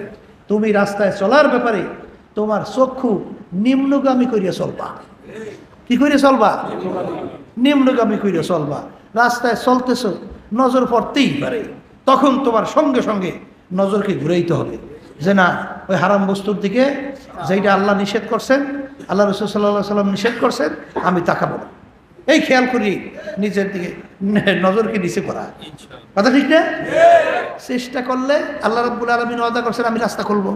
তুমি রাস্তায় চলার ব্যাপারে তোমার চক্ষু নিম্নগামী করিয়া চলবা। কি করে চলবা? নিম্নগামী করিয়া চলবা। রাস্তায় চলতেছ, নজর পড়তেই পারে, তখন তোমার সঙ্গে সঙ্গে নজরকে ঘুরাইতে হবে যে না, ওই হারাম বস্তুর দিকে যেটা আল্লাহ নিষেধ করছেন, আল্লাহ রাসূল সাল্লাল্লাহু আলাইহি ওয়াসাল্লাম নিষেধ করছেন, আমি তাকাবো না। এই খেয়াল করি নিজের দিকে নজরকে নিচে করা। কথা ঠিক না? চেষ্টা করলে আল্লাহ রাব্বুল আলামিন ওয়াদা করছেন আমি রাস্তা খুলবো।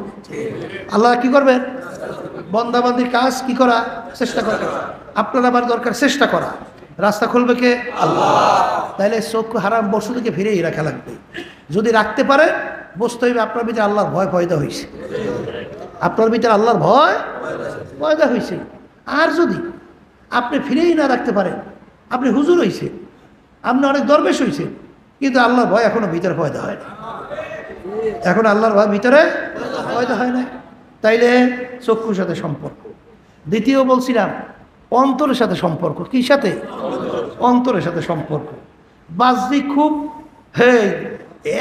আল্লাহ কি করবেন? বান্দাবান্দির কাজ কি করা? চেষ্টা করা। আপনার আবার দরকার চেষ্টা করা। রাস্তা খুলবে কে? আল্লাহ। তাইলে চক্ষু হারাম বস্তু থেকে ফিরেই রাখা লাগবে। যদি রাখতে পারে বুঝতে হইবে আপনার ভিতরে আল্লাহর ভয় পয়দা হয়েছে, আপনার ভিতরে আল্লাহর ভয় পয়দা হয়েছে। আর যদি আপনি ফিরেই না রাখতে পারেন, আপনি হুজুর হয়েছে, আপনি অনেক দরবেশ হয়েছে, কিন্তু আল্লাহর ভয় এখনো ভিতরে পয়দা হয় না, এখন আল্লাহর ভয় ভিতরে পয়দা হয় না। তাইলে চক্ষুর সাথে সম্পর্ক। দ্বিতীয় বলছিলাম অন্তরের সাথে সম্পর্ক। কি সাথে? অন্তরের সাথে সম্পর্ক। বাহ্যিক খুব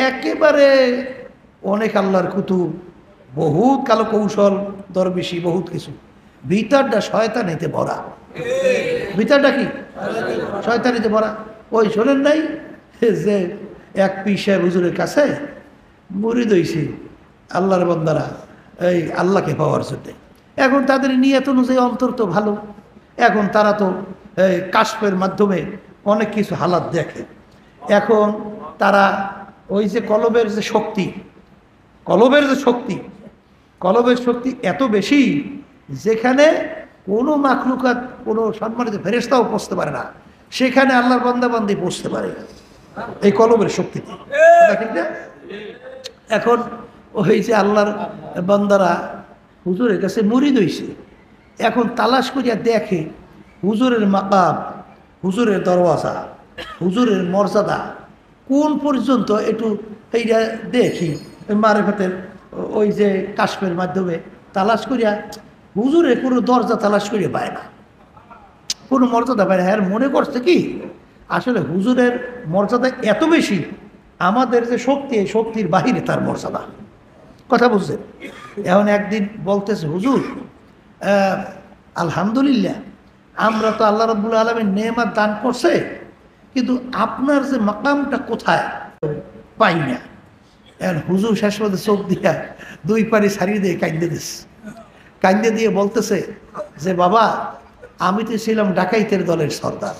একেবারে অনেক আল্লাহর কুতুব, বহুত কালো কৌশল, দরবেশি, বহুত কিছু। ভিতরটা শয়তানিতে ভরা। ভিতরটা কি? শয়তানিতে ভরা। ওই শোনেন নাই যে এক পীর সাহেব হুজুরের কাছে মুরিদ হইছে আল্লাহর বান্দারা এই আল্লাহকে পাওয়ার জন্য। এখন তাদের নিয়ত অনুযায়ী অন্তর তো ভালো, এখন তারা তো কাশফের মাধ্যমে অনেক কিছু হালাত দেখে। এখন তারা ওই যে কলবের যে শক্তি, কলবের শক্তি এত বেশি, যেখানে কোনো মাখলুকাত, কোনো সম্মানিত ফেরেশতাও পৌঁছতে পারে না, সেখানে আল্লাহর বান্দাবান্দি পৌঁছতে পারে এই কলবের শক্তিতে। ঠিক না? এখন ওই যে আল্লাহর বান্দারা হুজুরের কাছে মুরিদ হইছে, এখন তালাশ করিয়া দেখে হুজুরের মাকাম, হুজুরের দরওয়াজা, হুজুরের মর্যাদা কোন পর্যন্ত, একটু এইটা দেখি মারেফাতের ওই যে কাশফের মাধ্যমে তালাশ করিয়া হুজুরের কোনো দরজা তালাশ করিয়া পায় না, কোনো মর্যাদা পায় না। হ্যাঁ, মনে করছে কি আসলে হুজুরের মর্যাদা এত বেশি, আমাদের যে শক্তি, এই শক্তির বাহিরে তার মর্যাদা। কথা বুঝছেন? এখন একদিন বলতেছে, হুজুর আলহামদুলিল্লাহ, আমরা তো আল্লাহ রাব্বুল আলামিন নেয়ামত দান করছে, কিন্তু আপনার যে মাকামটা কোথায় পাই না। এখন হুজুর শেষ পর্যন্ত চোখ দিয়া দুই পানি ছাড়িয়ে দিয়ে কান্দে দিচ্ছে। কান্দে দিয়ে বলতেছে যে বাবা, আমি তো ছিলাম ডাকাইতের দলের সর্দার,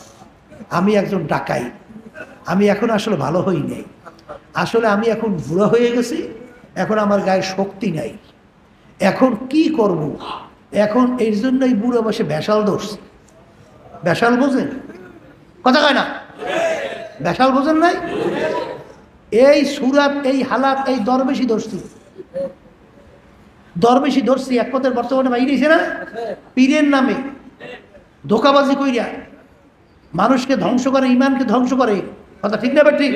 আমি একজন ডাকাই, আমি এখন আসলে ভালো হই নাই, আসলে আমি এখন বুড়ো হয়ে গেছি, এখন আমার গায়ে শক্তি নাই, এখন কি করব? এখন এর জন্যই বুড়ো বসে ভেসাল ধরছে। ভেসাল বোঝেন? কথা কয় না? ভেসাল বোঝেন নাই? এই সুরাত, এই হালাত, এই দরবেশি ধরছি এক পথের বর্তমানে বাইরেছে না, পীরের নামে ধোকাবাজি কইরা মানুষকে ধ্বংস করে, ইমানকে ধ্বংস করে। কথা ঠিক না? ঠিক।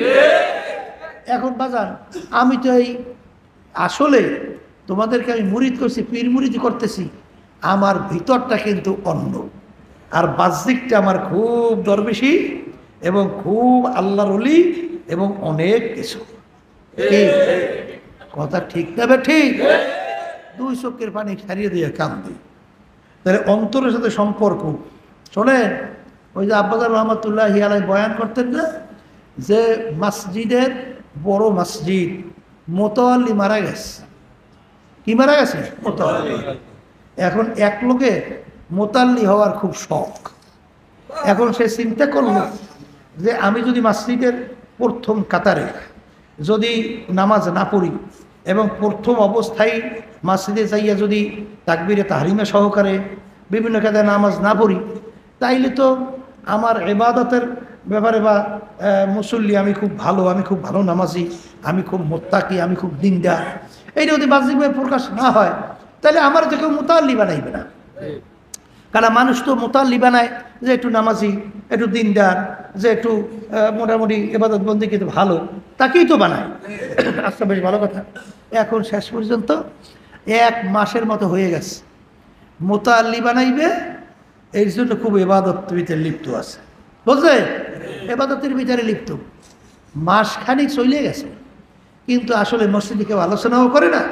এখন বাজান, আমি তো এই আসলে তোমাদেরকে আমি মুরিদ করছি, পীর মুরিদি করতেছি, আমার ভিতরটা কিন্তু অন্য, আর বাহ্যিকটা আমার খুব দরবেশি এবং খুব আল্লাহর ওলি এবং অনেক কিছু। কথা ঠিক না? ঠিক। দুই চোখের পানি ছাড়িয়ে দিয়ে কান্দি। তাহলে অন্তরের সাথে সম্পর্ক। শোনেন, ওই যে আব্বাজার রহমতুল্লাহি আলাইহি বয়ান করতেন না, যে মসজিদের বড় মসজিদ মোতাওয়াল্লি মারা গেছে। কি মারা গেছে? মোতাওয়াল্লি। এখন এক লোকে মোতাল্লি হওয়ার খুব শখ। এখন সে চিন্তা করলো যে আমি যদি মসজিদের প্রথম কাতারে যদি নামাজ না পড়ি এবং প্রথম অবস্থায় মসজিদে যাইয়া যদি তাকবীরে তাহরিমে সহকারে বিভিন্ন কাতারে নামাজ না পড়ি, তাইলে তো আমার ইবাদতের ব্যাপারে বা মুসল্লি, আমি খুব ভালো নামাজি, আমি খুব মোত্তাকি, আমি খুব দিনদার, এইটা যদি বাহ্যিকভাবে প্রকাশ না হয়, তাহলে আমার তো কেউ মোতাল্লি বানাইবে না। কারণ মানুষ তো মোতাল্লি বানায় যে একটু নামাজি, একটু দিনদার, যে একটু মোটামুটি ইবাদত বন্দি কিন্তু ভালো, তাকেই তো বানায়। আচ্ছা, বেশ ভালো কথা। এখন শেষ পর্যন্ত 1 মাসের মতো হয়ে গেছে, মোতাল্লি বানাইবে, এর জন্য খুব ইবাদত ভিতরে লিপ্ত আছে। বুঝলে? ইবাদতের ভিতরে লিপ্ত। মাসখানিক চলে গেছে, কিন্তু আসলে মসজিদে কেউ আলোচনাও করে না,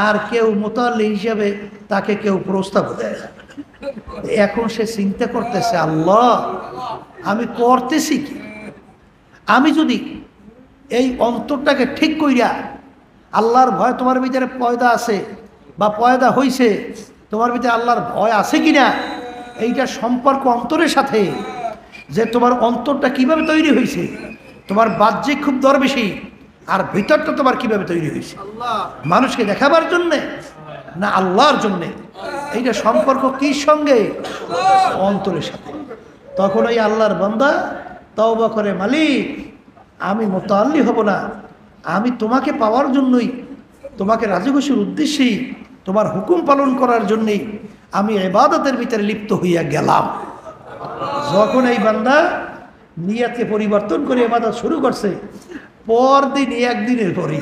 আর কেউ মোতাল্লি হিসাবে তাকে কেউ প্রস্তাব দেয় না। এখন সে চিন্তা করতেছে, আল্লাহ আমি করতেছি কি? আমি যদি এই অন্তরটাকে ঠিক কইরা, আল্লাহর ভয় তোমার ভিতরে পয়দা আছে বা পয়দা হইছে, তোমার ভিতরে আল্লাহর ভয় আছে কিনা, এইটা সম্পর্ক অন্তরের সাথে, যে তোমার অন্তরটা কিভাবে তৈরি হয়েছে, তোমার বাহ্যিক খুব দরবেশি, আর ভিতরটা তোমার কিভাবে তৈরি হয়েছে, মানুষকে দেখাবার জন্যে না আল্লাহর জন্যে, এইটা সম্পর্ক কি সঙ্গে? অন্তরের সাথে। তখন ওই আল্লাহর বান্দা তওবা করে, মালিক আমি মোতাল্লি হব না, আমি তোমাকে পাওয়ার জন্যই, তোমাকে রাজি খুশির উদ্দেশ্যেই, তোমার হুকুম পালন করার জন্যেই আমি ইবাদতের ভিতরে লিপ্ত হইয়া গেলাম। যখন এই বান্দা নিয়াতকে পরিবর্তন করে ইবাদত শুরু করছে, পরদিন একদিনের পরই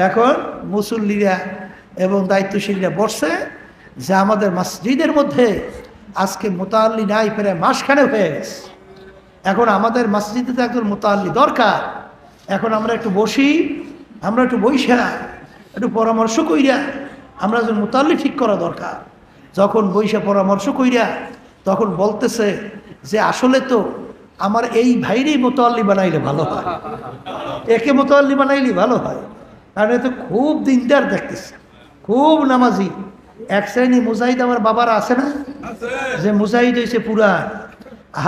এখন মুসল্লিরা এবং দায়িত্বশীলরা বসছে যে আমাদের মসজিদের মধ্যে আজকে মুতাল্লি নাই, প্রায় মাসখানে হয়ে গেছে। এখন আমাদের মসজিদে তো একজন মুতাল্লি দরকার। এখন আমরা একটু বসি, আমরা একটু বইসা একটু পরামর্শ কইরা আমরা একজন মুতাল্লি ঠিক করা দরকার। যখন বইসা পরামর্শ কইরা তখন বলতেছে যে আসলে তো আমার এই ভাইরেই মুতাল্লি বানাইলে ভালো হয়, একে মুতাল্লি বানাইলে ভালো হয়, কারণ এ তো খুব দিনদার দেখতেছে, খুব নামাজি। এক শ্রেণী মুজাহিদ আমার বাবার আছে না, যে মুজাহিদ হয়েছে পুরান।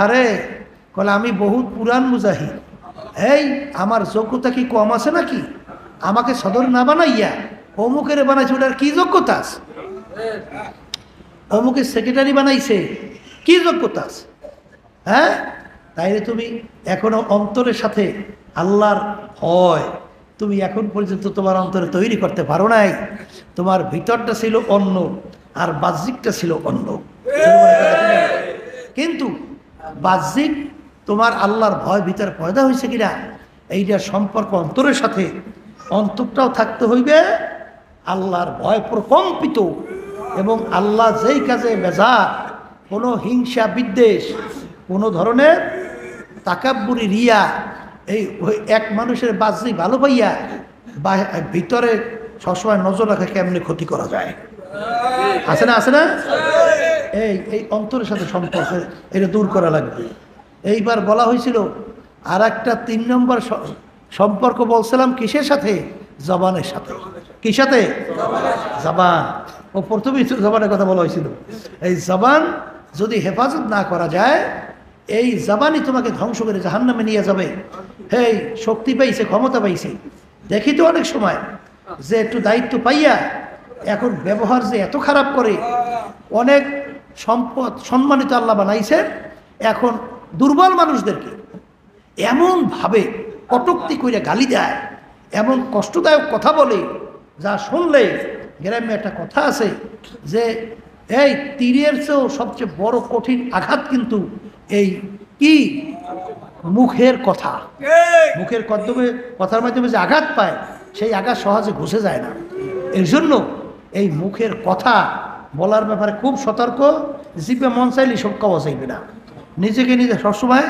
আরে বলে আমি বহুত পুরান মুজাহিদ, এই আমার যোগ্যতা কি কম আছে নাকি? আমাকে সদর না বানাইয়া অমুকের বানাইছে, ওটার কি যোগ্যতা আছে? অমুকের সেক্রেটারি বানাইছে, কি যোগ্যতা আছে? হ্যাঁ, তাইলে তুমি এখনো অন্তরের সাথে আল্লাহর ভয় তুমি এখন পর্যন্ত তোমার অন্তরে তৈরি করতে পারো নাই। তোমার ভিতরটা ছিল অন্য আর বাহ্যিকটা ছিল অন্য। কিন্তু বাহ্যিক তোমার আল্লাহর ভয় ভিতরে পয়দা হয়েছে কিনা, এইটার সম্পর্ক অন্তরের সাথে, অন্তরটাও থাকতে হইবে আল্লাহর ভয় প্রকম্পিত, এবং আল্লাহ যেই কাজে মেজাজ, কোনো হিংসা বিদ্বেষ, কোনো ধরনের তাকাব্বুরি রিয়া, এই এক মানুষের বাহ্যিক ভালো পাইয়া ভিতরে সবসময় নজর রাখা কেমনি ক্ষতি করা যায়, আছে না? আছে না? এই অন্তরের সাথে সম্পর্ক, এটা দূর করা লাগবে। এইবার বলা হয়েছিল আর একটা 3 নম্বর সম্পর্ক বলছিলাম কিসের সাথে? জবানের সাথে। কি সাথে? জবান। ও প্রথমেই জবানের কথা বলা হয়েছিল। এই জবান যদি হেফাজত না করা যায়, এই জবানই তোমাকে ধ্বংস করে জাহান্নামে নিয়ে যাবে। হেই শক্তি পাইছে, ক্ষমতা পাইছে, দেখি তো অনেক সময় যে একটু দায়িত্ব পাইয়া এখন ব্যবহার যে এত খারাপ করে। অনেক সম্পদ সম্মানিত আল্লাহ বানাইছে, এখন দুর্বল মানুষদেরকে এমনভাবে কটূক্তি করে গালি দেয়, এমন কষ্টদায়ক কথা বলে, যা শুনলে গ্রামে একটা কথা আছে যে এই তীরের চেয়েও সবচেয়ে বড় কঠিন আঘাত কিন্তু এই কি মুখের কথা। মুখের কথার মাধ্যমে যে আঘাত পায়, সেই আঘাত সহজে ঘুষে যায় না। এর জন্য এই মুখের কথা বলার ব্যাপারে খুব সতর্ক। জিভে মন চাইলে সব খাওয়া চাইবে না। নিজেকে নিজে সবসময়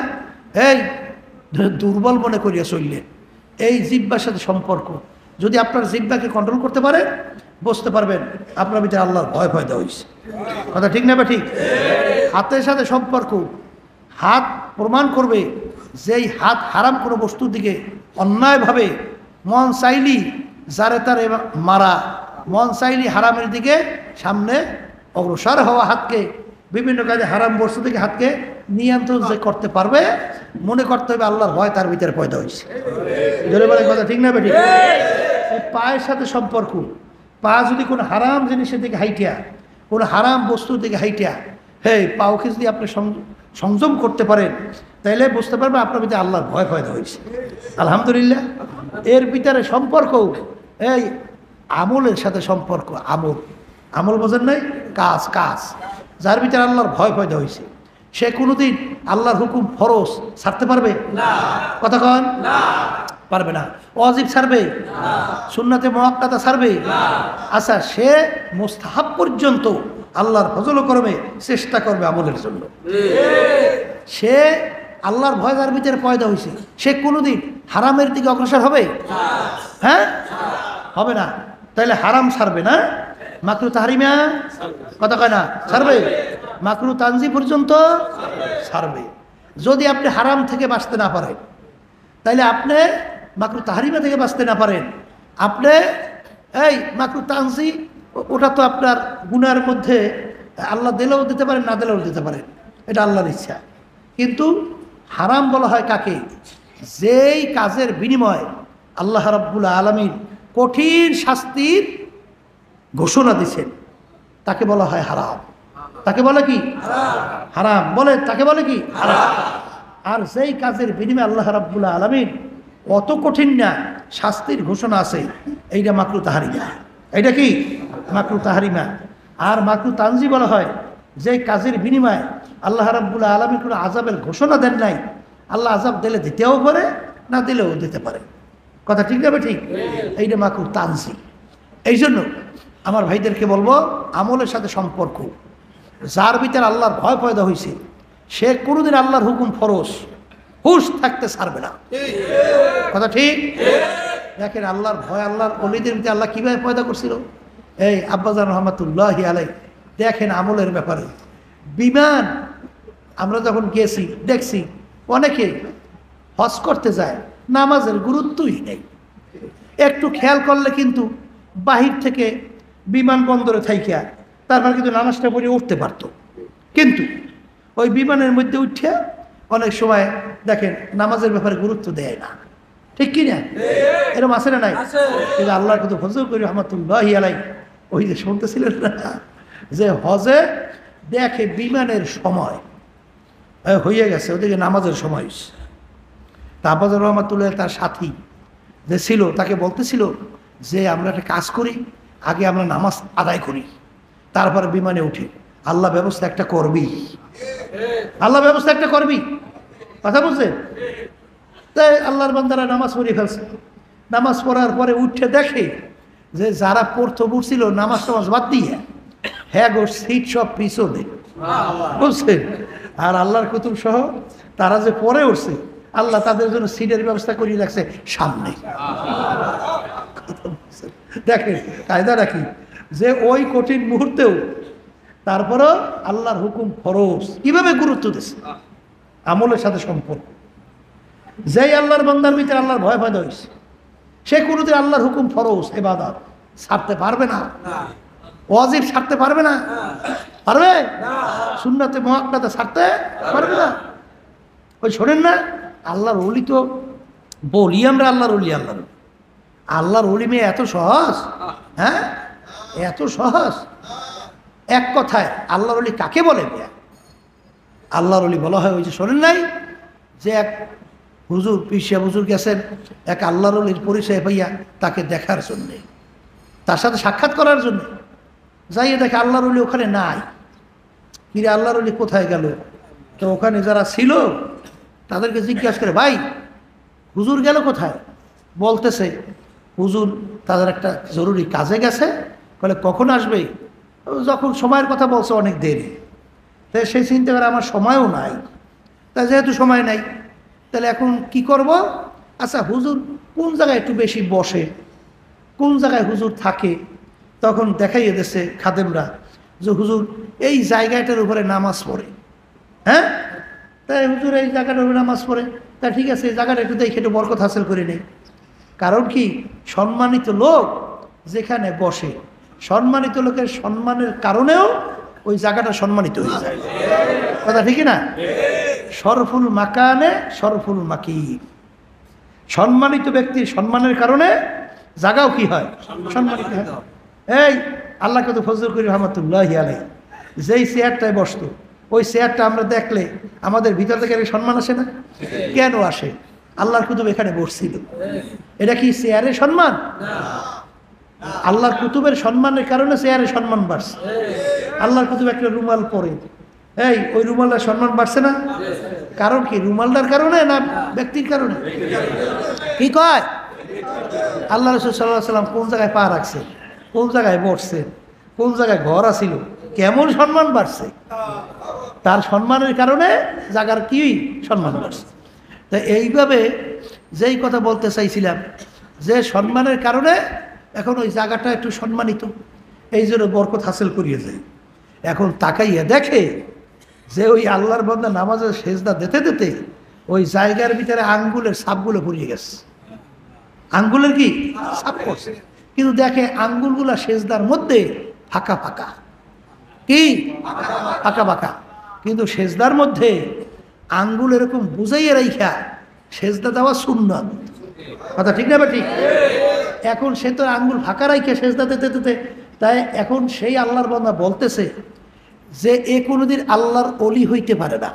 এই দুর্বল মনে করিয়া চললে। এই জিহ্বার সাথে সম্পর্ক যদি আপনার জিহ্বাকে কন্ট্রোল করতে পারে, বুঝতে পারবেন আপনার ভিতরে আল্লাহর ভয় পয়দা হয়েছে। কথা ঠিক না বা ঠিক? হাতের সাথে সম্পর্ক, হাত প্রমাণ করবে যে এই হাত হারাম কোনো বস্তুর দিকে অন্যায়ভাবে মন চাইলি যারে তারে মারা, মন চাইলি হারামের দিকে সামনে অগ্রসর হওয়া, হাতকে বিভিন্ন কাজে হারাম বস্তু থেকে হাতকে নিয়ন্ত্রণ যে করতে পারবে, মনে করতে হবে আল্লাহর ভয় তার ভিতরে পয়দা হয়েছে। জোরে বলে কথা ঠিক না বেঠিক? এই পায়ের সাথে সম্পর্ক, পা যদি কোনো হারাম জিনিসের দিকে হাইটিয়া, কোনো হারাম বস্তুর দিকে হাইটিয়া, হেই পাওকে যদি আপনি সংযম করতে পারেন, তাইলে বুঝতে পারবেন আপনার ভিতরে আল্লাহর ভয় পয়দা হয়েছে। আলহামদুলিল্লাহ। এর ভিতরে সম্পর্ক এই আমলের সাথে সম্পর্ক। আমল, আমল বোঝেন নাই? কাজ, কাজ। যার ভিতরে আল্লাহর ভয় পয়দা হয়েছে, সে কোনোদিন আল্লাহর হুকুম ফরজ ছাড়তে পারবে না? কথা কন না, পারবে না। ওয়াজিব ছাড়বে না, সুন্নাতে মুআক্কাদা ছাড়বে না। আচ্ছা, সে মুস্তাহাব পর্যন্ত আল্লাহর ফজল করবে, চেষ্টা করবে আমলের জন্য। সে আল্লাহর ভয় যার ভিতরে পয়দা হয়েছে, সে কোনোদিন হারামের দিকে অগ্রসর হবে? হ্যাঁ, হবে না। তাইলে হারাম ছাড়বে না, মাকরু তাহরিমা কথা কয় না ছাড়বে, মাকরু তানজি পর্যন্ত ছাড়বে। যদি আপনি হারাম থেকে বাঁচতে না পারেন, তাইলে আপনি মাকরু তাহরিমা থেকে বাঁচতে না পারেন, আপনি এই মাকরু তানজি, ওটা তো আপনার গুনার মধ্যে আল্লাহ দিলেও দিতে পারেন, না দিলেও দিতে পারেন, এটা আল্লাহর ইচ্ছা। কিন্তু হারাম বলা হয় কাকে? যেই কাজের বিনিময়ে আল্লাহ রাব্বুল আলামিন কঠিন শাস্তির ঘোষণা দিচ্ছেন, তাকে বলা হয় হারাম। তাকে বলে কি? হারাম বলে, তাকে বলে কি? হারাম। আর যেই কাজের বিনিময়ে আল্লাহ রাব্বুল আলামিন অত কঠিন না শাস্তির ঘোষণা আছে, এইটা মাকরু তাহরিমা। এইটা কি? মাকরু তাহরিমা। আর মাকরু তানজি বলা হয় যে কাজের বিনিময়ে আল্লাহ রাব্বুল আলামিন কোনো আযাবের ঘোষণা দেন নাই, আল্লাহ আযাব দিলে দিতেও পারে, না দিলেও দিতে পারে। কথা ঠিক যাবে ঠিক? এইটা মাকরুহ তানজিল। এই জন্য আমার ভাইদেরকে বলবো, আমলের সাথে সম্পর্ক। যার ভিতরে আল্লাহর ভয় পয়দা হয়েছে, সে কোনোদিন আল্লাহর হুকুম ফরজ হুশ থাকতে ছাড়বে না। কথা ঠিক? দেখেন আল্লাহর ভয়, আল্লাহর ওলিদের ভিতরে আল্লাহ কীভাবে পয়দা করছিল। এই আব্বাজান রহমাতুল্লাহি আলাই দেখেন আমলের ব্যাপারে বিমান, আমরা যখন গেছি দেখছি অনেকে হজ করতে যায়, নামাজের গুরুত্বই নেই। একটু খেয়াল করলে কিন্তু বাহির থেকে বিমানবন্দরে থাইকা তারপর কিন্তু নামাজটা পড়ে উঠতে পারত, কিন্তু ওই বিমানের মধ্যে উঠে অনেক সময় দেখেন নামাজের ব্যাপারে গুরুত্ব দেয় না। ঠিক কি না? এরকম আছে না নাই? কিন্তু আল্লাহর কিন্তু ফজল করি রহমাতুল্লাহি আলাই ওই যে শুনতেছিলেন না যে হজে দেখে বিমানের সময় হয়ে গেছে, ওদিকে নামাজের সময়। তারপর রহমাতুল্লাহ তার সাথী যে ছিল তাকে বলতেছিল যে আমরা একটা কাজ করি, আগে আমরা নামাজ আদায় করি, তারপরে বিমানে উঠি। আল্লাহ ব্যবস্থা একটা করবি, আল্লাহ ব্যবস্থা একটা করবি। কথা বলছে? তাই আল্লাহর বান্দারা নামাজ পড়ে ফেলছে। নামাজ পড়ার পরে উঠে দেখে যে যারা পড়তে উঠছিল নামাজ টামাজ বাদ দিয়ে, হ্যাঁ গো সিট সব পিছনে, বুঝছেন? আর আল্লাহর কুতুব সহ তারা যে পরে উঠছে, আল্লাহ তাদের জন্য সিটের ব্যবস্থা করিয়ে রাখছে সামনে। দেখেন কায়দা রাখি যে ওই কঠিন মুহূর্তেও তারপরও আল্লাহর হুকুম ফরজ কিভাবে গুরুত্ব দিচ্ছে। আমলের সাথে সম্পর্ক। যেই আল্লাহর বান্দার ভিতরে আল্লাহর ভয় পয়দা হয়েছে, সে কোনোদিন আল্লাহর হুকুম ফরজ ইবাদত ছাড়তে পারবে না, ওয়াজিব ছাড়তে পারবে না। পারবে? সুন্নাতে মুআক্কাদা ছাড়তে পারবে না। ওই শোনেন না, আল্লাহর ওলি তো বলি আমরা আল্লাহর ওলি, আল্লাহর ওলি মেয়ে এত সহজ, হ্যাঁ এত সহজ। এক কথায় আল্লাহর ওলি কাকে বলে? আল্লাহর ওলি বলা হয় ওই যে শোনেন নাই যে এক হুজুর পিসিয়া হুজুর গেছেন এক আল্লাহর ওলির পরিচয় পাইয়া তাকে দেখার জন্যে, তার সাথে সাক্ষাৎ করার জন্য যাইয়ে দেখে আল্লাহর ওলি ওখানে নাই। কিরে আল্লাহর ওলি কোথায় গেল? তো ওখানে যারা ছিল তাদেরকে জিজ্ঞাসা করে, ভাই হুজুর গেল কোথায়? বলতেছে হুজুর তাদের একটা জরুরি কাজে গেছে। বলে কখন আসবে? যখন সময়ের কথা বলছে অনেক দেরি। তাই সেই চিন্তা করে আমার সময়ও নাই, তাই যেহেতু সময় নাই তাহলে এখন কি করব? আচ্ছা হুজুর কোন জায়গায় একটু বেশি বসে, কোন জায়গায় হুজুর থাকে? তখন দেখাইয়ে দিয়েছে খাদেমরা যে হুজুর এই জায়গাটার উপরে নামাজ পড়ে। হ্যাঁ, তাই হুজুর এই জায়গাটার উপরে নামাজ পড়ে, তা ঠিক আছে এই জায়গাটা একটু দেখে একটু বরকত হাসিল করে নেই। কারণ কি, সম্মানিত লোক যেখানে বসে, সম্মানিত লোকের সম্মানের কারণেও ওই জায়গাটা সম্মানিত হয়ে যায়। কথা ঠিক না? শরফুল মাকানে শরফুল মাকির। সম্মানিত ব্যক্তির সম্মানের কারণে জায়গাও কি হয়? সম্মানিত হয়। এই আল্লাহ কত ফজল করি রহমাতুল্লাহি আলাইহি যেই চেয়ারটায় বসতো, ওই চেয়ারটা আমরা দেখলে আমাদের ভিতর থেকে সম্মান আসে না? কেন আসে? আল্লাহর কুতুব এখানে বসছিল। এটা কি চেয়ারের সম্মান? আল্লাহর কুতুবের সম্মানের কারণে চেয়ারের সম্মান বাড়ছে। আল্লাহর কুতুব একটা রুমাল পরে, এই ওই রুমালটার সম্মান বাড়ছে না? কারণ কি, রুমালটার কারণে না ব্যক্তির কারণে? কি কয়? আল্লাহ রাসূল সাল্লাল্লাহু আলাইহি ওয়াসাল্লাম কোন জায়গায় পা রাখছে, কোন জায়গায় বসছে, কোন জায়গায় ঘর আছিল, কেমন সম্মান বাড়ছে? তার সম্মানের কারণে জায়গার কি সম্মান বাড়ছে। তো এইভাবে যেই কথা বলতে চাইছিলাম যে সম্মানের কারণে এখন ওই জায়গাটা একটু সম্মানিত, এই জন্য বরকত হাসিল করিয়ে যায়। এখন তাকাইয়া দেখে যে ওই আল্লাহর বান্দা নামাজের সেজদা দিতে দিতে ওই জায়গার ভিতরে আঙ্গুলের ছাপগুলো পড়িয়ে গেছে। আঙ্গুলের কি ছাপ পড়ছে, কিন্তু দেখে আঙ্গুলগুলা সেজদার মধ্যে ফাঁকা ফাঁকা, কি ফাঁকা ফাঁকা, কিন্তু সেজদার মধ্যে আঙ্গুল এরকম বুঝাইয়ে রাইখা সেজদা দেওয়া সুন্নাত। কথা ঠিক না? ঠিক। এখন সে তো আঙ্গুল ফাঁকা রাইখা সেজদা দিতে দিতে, তাই এখন সেই আল্লাহর বান্দা বলতেছে যে এ কোনোদিন আল্লাহর ওলি হইতে পারে না।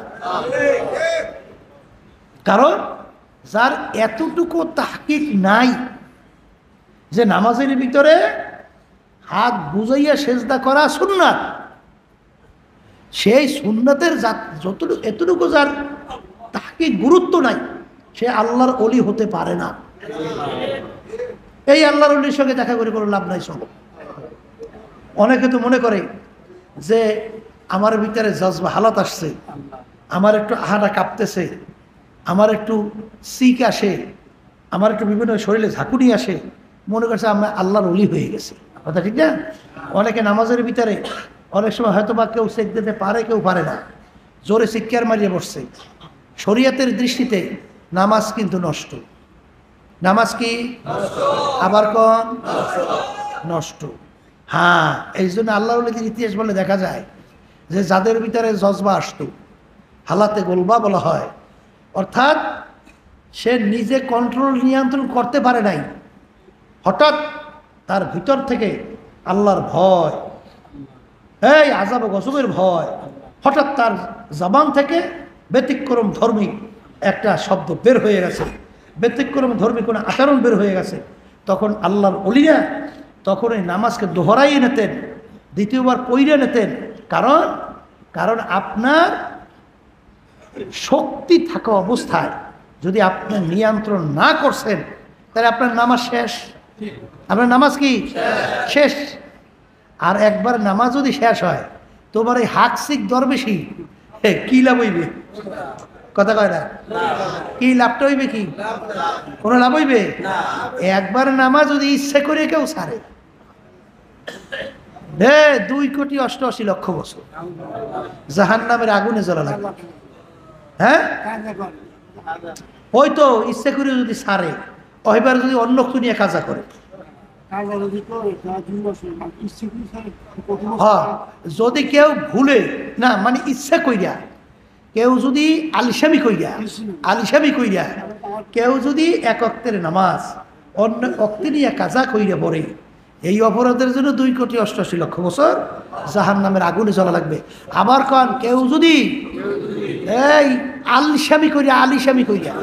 কারণ যার এতটুকু তাহকিক নাই যে নামাজের ভিতরে হাত বুঝাইয়া সেজদা করা সুন্নাত, সেই সুন্নাতের যতটুকু এতটুকু যার তাকে গুরুত্ব নাই, সে আল্লাহর অলি হতে পারে না। এই আল্লাহর অলির সঙ্গে দেখা করে কোনো লাভ নাই। চলো, অনেকে তো মনে করে যে আমার ভিতরে জজবা হালাত আসছে, আমার একটু আহাটা কাঁপতেছে, আমার একটু সিক আসে, আমার একটু বিভিন্ন শরীরে ঝাঁকুনি আসে, মনে করছে আমি আল্লাহর অলি হয়ে গেছি। কথা ঠিক না? অনেকে নামাজের ভিতরে অনেক সময় হয়তো বা কেউ চেক দিতে পারে, কেউ পারে না, জোরে চিৎকার মারিয়ে বসছে। শরীয়তের দৃষ্টিতে নামাজ কিন্তু নষ্ট। নামাজ কি আবার কোন নষ্ট? হ্যাঁ, এই জন্য আল্লাহর ওলিদের ইতিহাস বলে দেখা যায় যে যাদের ভিতরে জজবা আসতো, হালাতে গোলবা বলা হয়, অর্থাৎ সে নিজে কন্ট্রোল নিয়ন্ত্রণ করতে পারে নাই, হঠাৎ তার ভিতর থেকে আল্লাহর ভয়, এই আযাব গজবের ভয়, হঠাৎ তার জবান থেকে ব্যতিক্রম ধর্মী একটা শব্দ বের হয়ে গেছে, ব্যতিক্রম ধর্মী কোনো আচরণ বের হয়ে গেছে, তখন আল্লাহর ওলিরা তখন এই নামাজকে দোহরাই নিতেন, দ্বিতীয়বার পইরে নিতেন। কারণ আপনার শক্তি থাকা অবস্থায় যদি আপনি নিয়ন্ত্রণ না করছেন, তাহলে আপনার নামাজ শেষ। আপনার নামাজ কি শেষ? আর একবার নামাজ যদি শেষ হয়, তোমার এই হাকসিক দরবেশি কি লাভ হইবে? কথা কয় না? কি লাভটা হইবে? কি কোনো লাভ হইবে? একবার নামাজ যদি ইচ্ছে করে কেউ ছাড়ে, 2,88,00,000 বছর জাহান্নামের আগুনে জ্বলা লাগবে। হ্যাঁ, ওই তো ইচ্ছে করে যদি ছাড়ে, ওইবার যদি অন্য কিছু নিয়ে কাজা করে, যদি কেউ ভুলে না, মানে ইচ্ছা কইরা কেউ যদি আলিশামি কইরা কেউ যদি এক ওয়াক্তের নামাজ অন্য ওয়াক্তে নিয়ে কাজা কইরা পড়ে, এই অপরাধের জন্য 2,88,00,000 বছর জাহান্নামের আগুনে জ্বলা লাগবে। আবার কন, কেউ যদি এই আলিশামি কইরা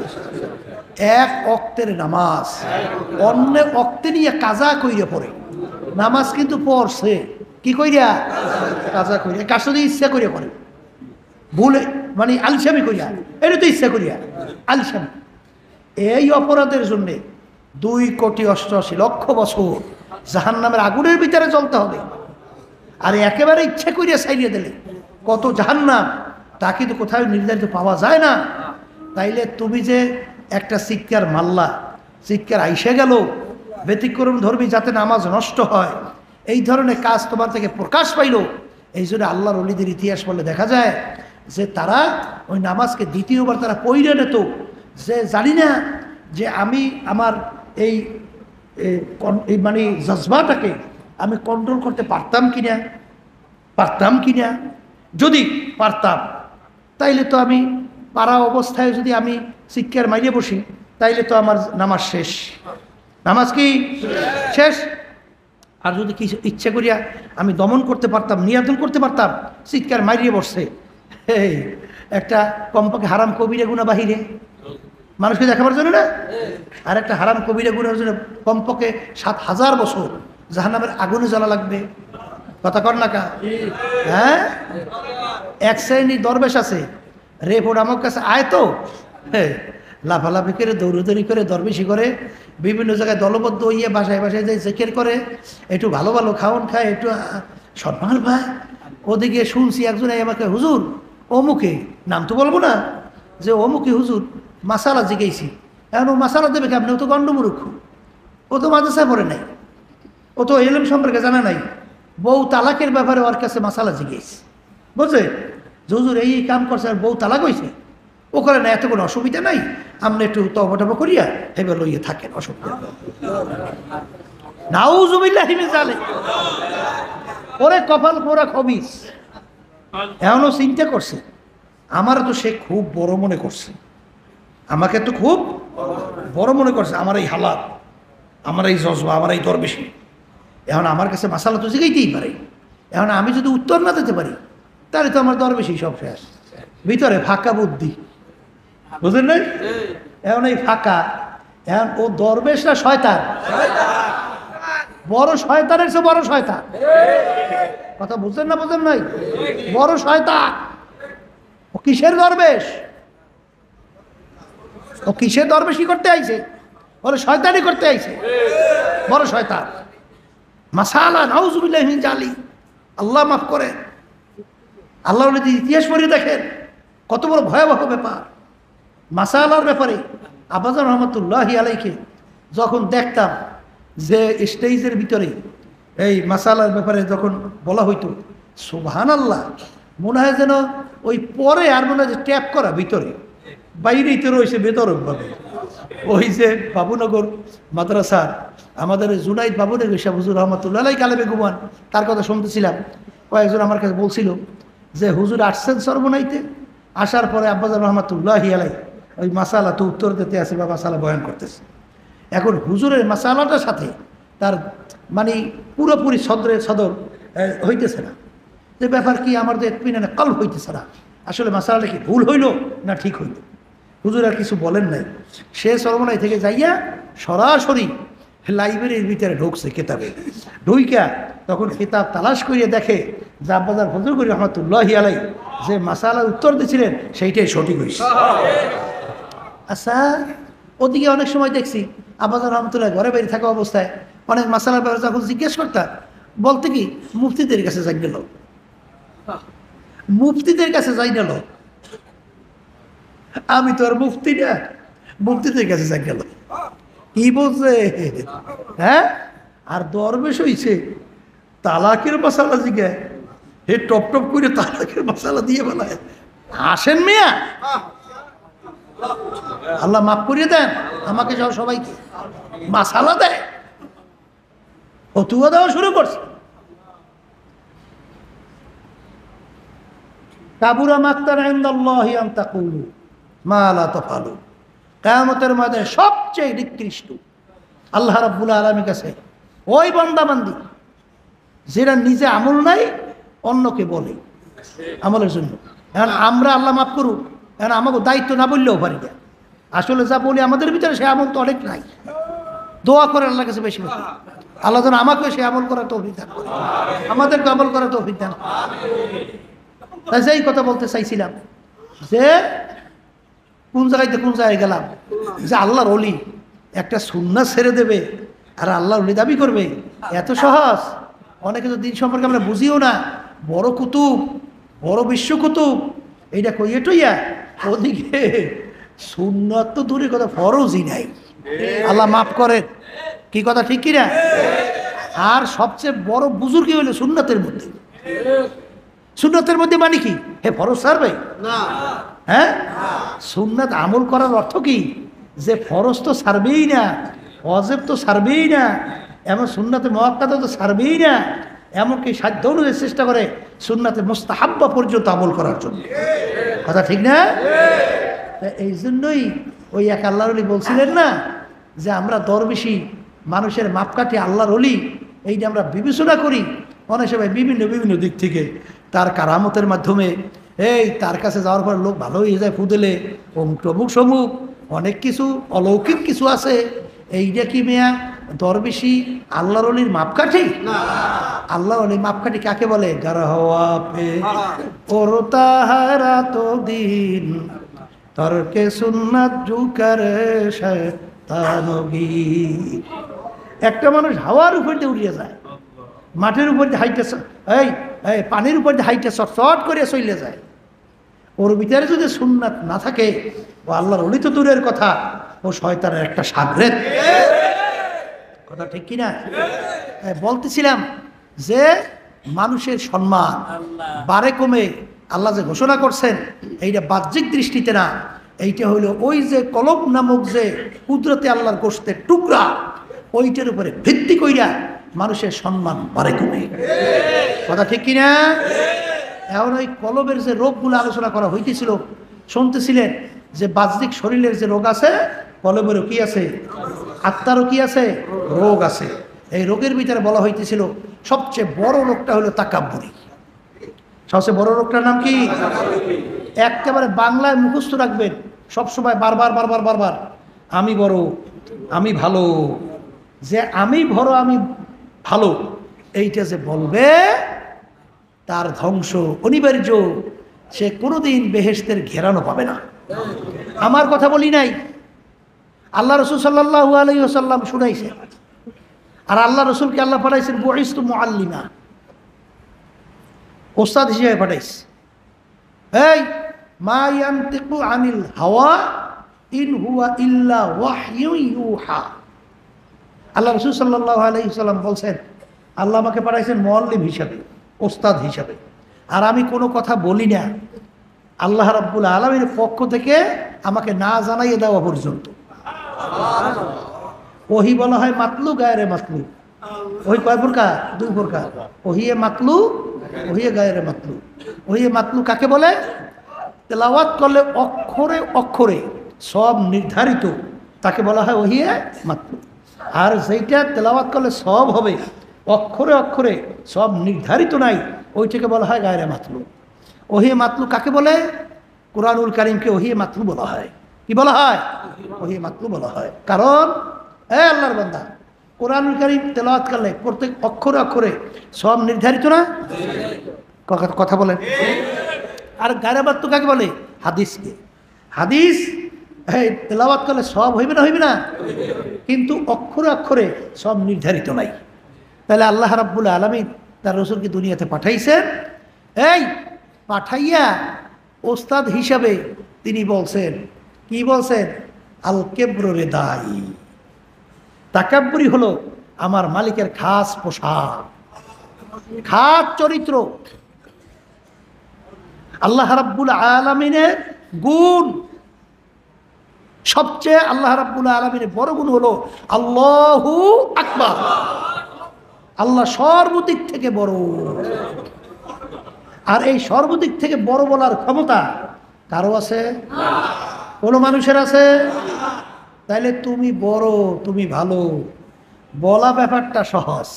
এক ওয়াক্তের নামাজ অন্য ওয়াক্তে নিয়ে কাজা কইরা পড়ে, নামাজ কিন্তু পড়ছে, কি কইরা? কাজা কইরা। কাজ যদি ইচ্ছা করিয়া পড়ে, ভুলে মানে আলসামি করিয়া, এটা তো ইচ্ছা করিয়া আলসামি, এই অপরাধের জন্যে 2,88,00,000 বছর জাহান্নামের আগুনের ভিতরে জ্বলতে হবে। আর একেবারে ইচ্ছা করিয়া ছাইড়িয়ে দিলে কত জাহান্নাম, তা কিন্তু কোথাও নির্ধারিত পাওয়া যায় না। তাইলে তুমি যে একটা চিৎকার মাল্লা, চিৎকার আইসে গেল, ব্যতিক্রম ধর্মী যাতে নামাজ নষ্ট হয়, এই ধরনের কাজ তোমার থেকে প্রকাশ পাইল। এই জন্য আল্লাহর ওলিদের ইতিহাস বলে দেখা যায় যে তারা ওই নামাজকে দ্বিতীয়বার তারা পইরে নিত, যে জানি না যে আমি আমার এই মানে জজবাটাকে আমি কন্ট্রোল করতে পারতাম কিনা। যদি পারতাম তাইলে তো আমি পারা অবস্থায় যদি আমি চিৎকার মারিয়ে বসি, তাইলে তো আমার নামাজ শেষ। নামাজ কি শেষ? আর যদি কিছু ইচ্ছে করিয়া আমি দমন করতে পারতাম, নিয়ন্ত্রণ করতে পারতাম, চিৎকার মারিয়ে বসছে, এই একটা কমপক্ষে হারাম কবিরা গুনাহ বাহিরে মানুষকে দেখাবার জন্য না, আর একটা হারাম কবিরা গুনাহের জন্য কমপক্ষে 7,000 বছর জাহান্নামের আগুনে জ্বলা লাগবে। কথা কর না কা? হ্যাঁ, এক শ্রেণীর দরবেশ আছে, রেপোর্ট আমার কাছে আয় তো, হ্যাঁ, লাফালাফি করে দৌড়দৌড়ি করে দরবেশি করে, বিভিন্ন জায়গায় দলবদ্ধ হইয়া বাসায় যে জেকের করে, একটু ভালো ভালো খাওয়ান খায়, একটু সম্মান পায়। ওদিকে শুনছি একজন আমাকে, হুজুর অমুকে, নাম তো বলবো না, যে অমুকে হুজুর মাসালা জিগেছি। এখন ও মাসালা দেবে কেমন? ও তো গণ্ডমূর্খ, ও তো মাদ্রাসায় পড়ে নাই, ও তো এলম সম্পর্কে জানা নাই, বউ তালাকের ব্যাপারে ওর কাছে মাসালা জিগেছি, বুঝছে? হুজুর এই কাম করছে, আর বউ তালাক হয়েছে। ও করে না, এত কোনো অসুবিধা নাই, আপনি একটু তবা করিয়া এবার লইয়ে থাকেন, অসুবিধা। নাউজুবিল্লাহি মিন যালিক। ওরে কপাল পোড়া খবিস, এমনও চিন্তা করছে, আমার তো সে খুব বড় মনে করছে, আমাকে তো খুব বড় মনে করছে, আমার এই হালাত, আমার এই জজবা, আমার এই দরবেশি। এখন আমার কাছে মাসালা তো জিগাইতেই পারে, এখন আমি যদি উত্তর না দিতে পারি, তাহলে তো আমার দরবেশি সব শেষ। ভিতরে ফাঁকা বুদ্ধি, বুঝলেন নাই? এখন এই ফাঁকা, এখন ও দরবেশ না শয়তান? বড় শয়তানের চেয়ে বড় শয়তান। কথা বুঝলেন না? বুঝলেন নাই? বড় শয়তান। ও কিসের দরবেশ? ও কিসে দরবেশি করতে আইছে? ওরে শয়তানি করতে আইছে, বড় শয়তান। মাসালা নাউজুবিল্লাহি মিন জালি, আল্লাহ মাফ করে। আল্লাহ যদি ইতিহাস পড়ে দেখেন কত বড় ভয়াবহ ব্যাপার মাসালার ব্যাপারে। আব্বাজান রহমতুল্লাহি আলাইকে যখন দেখতাম যে স্টেজের ভিতরে এই মাসালার ব্যাপারে যখন বলা হইতো, সুবহানাল্লাহ, মনে হয় যেন ওই পরে আর মনে হয় যে ট্যাপ করা ভিতরে, বাইরেই তো রয়েছে বেতরকভাবে। ওই যে বাবুনগর মাদ্রাসা আমাদের জুনাইদ বাবুনগর শাহ হুজুর রহমতুল্লাহ আলাই কালেবে গুমান, তার কথা শুনতেছিলাম। কয়েকজন আমার কাছে বলছিল যে হুজুর আসছেন সর্বনাইতে, আসার পরে আব্বাজান রহমতুল্লাহি আলাই ওই মাসালা তো উত্তর দিতে আছে বা মাসালা বয়ান করতেছে। এখন হুজুরের মাসালাটার সাথে তার মানে পুরোপুরি সদর হইতেছে না। যে ব্যাপার কি আমার যে এতমিনানে কল হইতেছে না, আসলে মাসালাটা কি ভুল হইল না ঠিক হইল। হুজুর আর কিছু বলেন নাই। সে সর্বনাই থেকে যাইয়া সরাসরি লাইব্রেরির ভিতরে ঢুকছে, কেতাবে ঢুইকা তখন কিতাব তালাশ করিয়ে দেখে যে আব্বাজান ফজল করি রহমতুল্লাহি আলাই যে মাসালার উত্তর দিয়েছিলেন সেইটাই সঠিক হয়েছে। আচ্ছা, ওদিকে অনেক সময় দেখছি আব্বাজান রহমতুল্লাহ ঘরে বাইরে থাকা অবস্থায় অনেক মাসালার ব্যাপারে যখন জিজ্ঞেস করতাম, বলতে কি মুফতিদের কাছে যাই গেল, মুফতিদের কাছে যাই গেল। আমি তো আর মুফতি না, মুফতিদের কাছে যাই গেল। কি বলছে? হ্যাঁ, আর দরবেশ হইছে তালাকের মশালা জিগে, হে টপ টপ করে তালাকের মশালা দিয়ে বেলায়। আসেন মিয়া, আল্লাহ মাফ করিয়ে দেন আমাকে সহ সবাইকে। মাসালা দেয়, ফতুয়া দেওয়া শুরু করছে। কাবুরা মাক্তার ইনদাল্লাহি আন তাকুলু মা লা তাফালু। কিয়ামতের ময়দানে সবচেয়ে নিকৃষ্ট আল্লাহ রাব্বুল আলামিনের কাছে ওই বান্দাবান্দি যেটা নিজে আমল নাই অন্যকে বলে আমলের জন্য। এখন আমরা আল্লাহ মাফ করুক, এখন আমাকে দায়িত্ব না বললেও পারি না। আসলে যা বলি আমাদের ভিতরে সে আমল তো অনেক নাই। দোয়া করে আল্লাহর কাছে বেশি বেশি, আল্লাহ যেন আমাকে সে আমল করার তৌফিক দান করে, আমাদেরকে আমল করার তৌফিক দান। তাই সেই কথা বলতে চাইছিলাম যে কোন জায়গায় গেলাম যে আল্লাহর ওলি একটা সুন্নাহ ছেড়ে দেবে আর আল্লাহর ওলি দাবি করবে, এত সহজ? অনেকে তো দিন সম্পর্কে আমরা বুঝিও না। বড় কুতুব, বড় বিশ্ব কুতুব, এইটা কইয়ে টইয়া ওদিকে সুন্নাত তো দূরের কথা, ফরজই নাই। আল্লাহ মাফ করেন, কি কথা ঠিক কিনা? আর সবচেয়ে বড় বুজুর্গই হইল সুন্নাতের মধ্যে। সুন্নাতের মধ্যে মানে কি? হে ফরজ ছাড়বে না? হ্যাঁ, সুন্নাত আমল করার অর্থ কি? যে ফরজ তো ছাড়বেই না, ওয়াজিব তো ছাড়বেই না, এমন সুন্নাতে মুআক্কাদা তো ছাড়বেই না, এমনকি সাধ্য অনুযায়ী চেষ্টা করে সুন্নাতে মুস্তাহাব্বা পর্যন্ত আমল করার জন্য। কথা ঠিক না? এই জন্যই ওই এক আল্লাহর ওলি বলছিলেন না যে আমরা দরবেশি মানুষের মাপকাঠি আল্লাহর ওলি, এইটা আমরা বিবেচনা করি অনেক সময় বিভিন্ন দিক থেকে। তার কারামতের মাধ্যমে এই তার কাছে যাওয়ার পর লোক ভালো হয়ে যায়, ফুদেলে অমুক সমুক অনেক কিছু অলৌকিক কিছু আছে। এইটা কি মেয়া দরবেশি আল্লাহর ওলির মাপকাঠি? আল্লাহর ওলির মাপকাঠি কাকে বলে? গারহওয়া পে ওরতা হারা তো দিন তরকে সুন্নাত জুকার শয়তানগি। একটা মানুষ হাওয়ার উপর দিয়ে উড়িয়ে যায়, মাটির উপর দিয়ে হাইটে, এই পানির উপর দিয়ে হাইটে চট করে চলে যায়। ওর ভিতরে যদি সুন্নাত না থাকে, ও আল্লাহর ওলি তো দূরের কথা, ও শয়তানের একটা সাগরেদ। কথা ঠিক কিনা? বলতেছিলাম যে মানুষের সম্মান বারে কমে আল্লাহ যে ঘোষণা করছেন, এইটা বাহ্যিক দৃষ্টিতে না, এইটা হইল ওই যে কলব নামক যে কুদরতে আল্লাহর গোশতের টুকরা, ওইটার উপরে ভিত্তি কইরা মানুষের সম্মান বারে কমে। কথা ঠিক কিনা? এখন ওই কলবের যে রোগগুলো আলোচনা করা হইতেছিল, শুনতেছিলেন যে বাহ্যিক শরীরের যে রোগ আছে, কলবেরও কি আছে, আত্মারও কি আছে, রোগ আছে। এই রোগের ভিতরে বলা হইতেছিল সবচেয়ে বড় রোগটা হলো তাকাব্বুরি। সবচেয়ে বড় রোগটার নাম কি? একেবারে বাংলায় মুখস্থ রাখবেন সবসময়, বারবার, আমি বড়, আমি ভালো। যে আমি বড়, আমি ভালো, এইটা যে বলবে তার ধ্বংস অনিবার্য। সে কোনোদিন বেহেশতের ঘেরানো পাবে না। আমার কথা বলি নাই, আল্লাহ রসুল সাল্লাল্লাহু আলাইহি ওয়াসাল্লাম শুনাইছেন। আর আল্লাহ রসুলকে আল্লাহ পাঠাইছেন বুইস্তু মুআল্লিমা, ওস্তাদ হিসেবে পাঠাইছে। এই মা ইয়ানতিকু আনিল হাওয়া ইন হুয়া ইল্লা ওয়াহয়ু ইউহা। আল্লাহ রসুল সাল্লাল্লাহু আলাইহি ওয়াসাল্লাম বলছেন আল্লাহ আমাকে পাঠাইছেন মুআল্লিম হিসাবে, ওস্তাদ হিসাবে, আর আমি কোনো কথা বলি না আল্লাহ রাব্বুল আলামিনের পক্ষ থেকে আমাকে না জানাইয়ে দেওয়া পর্যন্ত। ওহি বলা হয় মাতলু, গায়রে মাতলু। ওহি কয় প্রকার? দুই প্রকার। ওহিয়ে মাতলু, ওহিয়ে গায়রে মাতলু। ওহিয়ে মাতলু কাকে বলে? তেলাওয়াত করলে অক্ষরে অক্ষরে সব নির্ধারিত, তাকে বলা হয় ওহিয়ে মাতলু। আর যেইটা তেলাওয়াত করলে সব হবে, অক্ষরে অক্ষরে সব নির্ধারিত নাই, ওইটাকে বলা হয় গায়রে মাতলু। ওহিয়ে মাতলু কাকে বলে? কুরআনুল কারীমকে ওহিয়ে মাতলু বলা হয়। কি বলা হয়? ওহিয়ে মাতলু বলা হয়। কারণ আল্লাহর বান্দা কুরআনুল কারীম তেলাওয়াত করলে প্রত্যেক অক্ষরে অক্ষরে সব নির্ধারিত না? কথা বলেন। আর গায়রে মাতলু কাকে বলে? হাদিসকে। হাদিস তেলাওয়াত করলে সব হইবে না? হইবে না, কিন্তু অক্ষরে অক্ষরে সব নির্ধারিত নাই। তাহলে আল্লাহ রাব্বুল আলামিন তার রাসূলকে দুনিয়াতে পাঠাইছেন। এই পাঠাইয়া ওস্তাদ হিসাবে তিনি বলছেন, কি বলছেন? আল কেব্রু রিদাই, তাকাব্বুরি হলো আমার মালিকের খাস পোশাক, খাস চরিত্র। আল্লাহ রাব্বুল আলামিনের গুণ, সবচেয়ে আল্লাহ রাব্বুল আলামিনের বড় গুণ হলো আল্লাহু আকবার। আল্লাহ সর্বদিক থেকে বড়। আর এই সর্বদিক থেকে বড় বলার ক্ষমতা কারো আছে? কোনো মানুষের আছে? তাইলে তুমি বড়, তুমি ভালো, বলা ব্যাপারটা সহজ,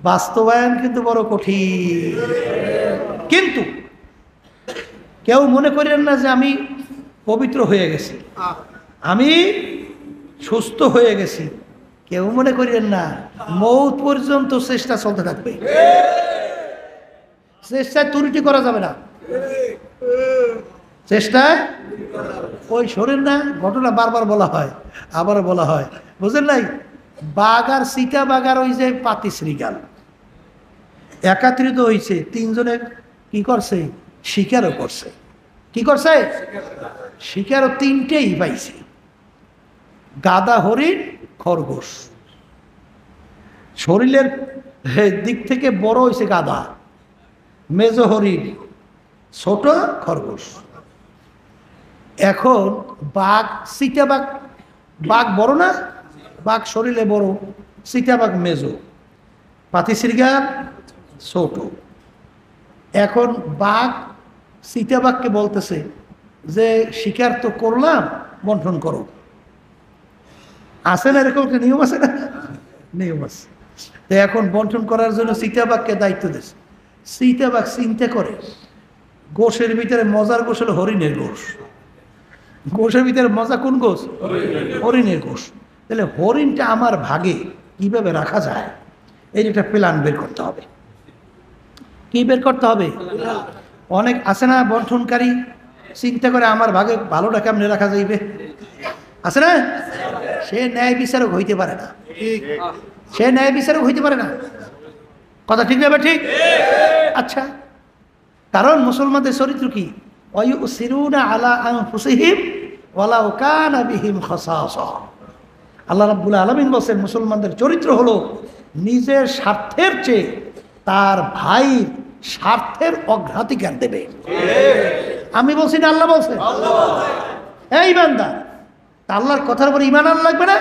বাস্তবায়ন কিন্তু বড় কঠিন। কিন্তু কেউ মনে করেন না যে আমি পবিত্র হয়ে গেছি, আমি সুস্থ হয়ে গেছি। কেউ মনে করেন না, মৌত পর্যন্ত চেষ্টা চলতে থাকবে। চেষ্টায় ত্রুটি করা যাবে না, চেষ্টায় ওই শরীর না। ঘটনা বারবার বলা হয়, আবারও বলা হয়, বুঝলেন নাই? বাঘ আর চিতা বাঘ আর ওই যে পাতি শ্রীগাল একাত্রিত হয়েছে, তিনজনে কি করছে? শিকারও করছে। কি করছে? শিকারও তিনটেই পাইছে, গাধা, হরিণ, খরগোশ। শরীরের দিক থেকে বড় হয়েছে গাধা, মেজো হরিণ, ছোট খরগোশ। এখন বাঘ, চিতাবাঘ, বাঘ বড় না? বাঘ শরীরে বড়, চিতাবাঘ মেজো, পাতিশ্রীগাল ছোট। এখন বাঘ চিতাবাঘকে বলতেছে যে শিকার তো করলাম, বন্টন করো। আছে না এরকম একটা নিয়ম? আছে না? নিয়ম আছে। তো এখন বন্টন করার জন্য চিতাবাঘকে দায়িত্ব দিয়েছে। চিতাবাঘ চিন্তা করে, গোশের ভিতরে মজার গোশ হলো হরিণের গোশ। গোশের ভিতরে মজা কোন গোশ? হরিণের গোশ। তাহলে হরিণটা আমার ভাগে কিভাবে রাখা যায়, এই একটা প্ল্যান বের করতে হবে। কি বের করতে হবে? অনেক আছে না বন্টনকারী, চিন্তা করে আমার ভাগে ভালোটা কেমনে রাখা যাইবে, আছে না? সে ন্যায় বিচারক হইতে পারে না, সে ন্যায় বিচারক হইতে পারে না। কথা ঠিক না? ঠিক। আচ্ছা, কারণ মুসলমানদের চরিত্র কি? ওয়ায়ুসিরুনা আলা আনফুসিহিম ওয়ালাউ কানা বিহিম খাসাসা। আল্লাহ রাব্বুল আলামিন বলেন মুসলমানদের চরিত্র হলো নিজের স্বার্থের চেয়ে তার ভাই স্বার্থের অগ্রাধিকার দেবে। আমি বলছি না, আল্লাহ বলছে। এই বান্দা, তা আল্লাহর কথার উপর ঈমান আনতে লাগবে না?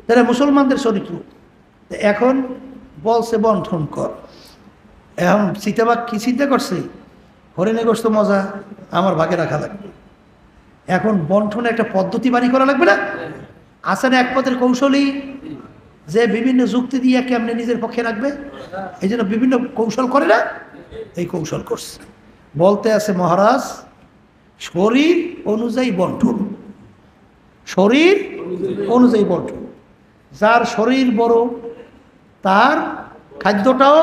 তাহলে মুসলমানদের চরিত্র। এখন বলছে বন্টন কর। এখন চিতাবাঘ কি চিন্তা করছে? হরিণে গোশত মজা, আমার ভাগে রাখা লাগবে। এখন বন্টনে একটা পদ্ধতি বাড়ি করা লাগবে না? আছে না এক পথের কৌশলী, যে বিভিন্ন যুক্তি দিয়ে কেমনে নিজের পক্ষে রাখবে, এই জন্য বিভিন্ন কৌশল করে না? এই কৌশল করছে। বলতে আছে মহারাজ, শরীর অনুযায়ী বন্টন, শরীর অনুযায়ী বন্টন। যার শরীর বড় তার খাদ্যটাও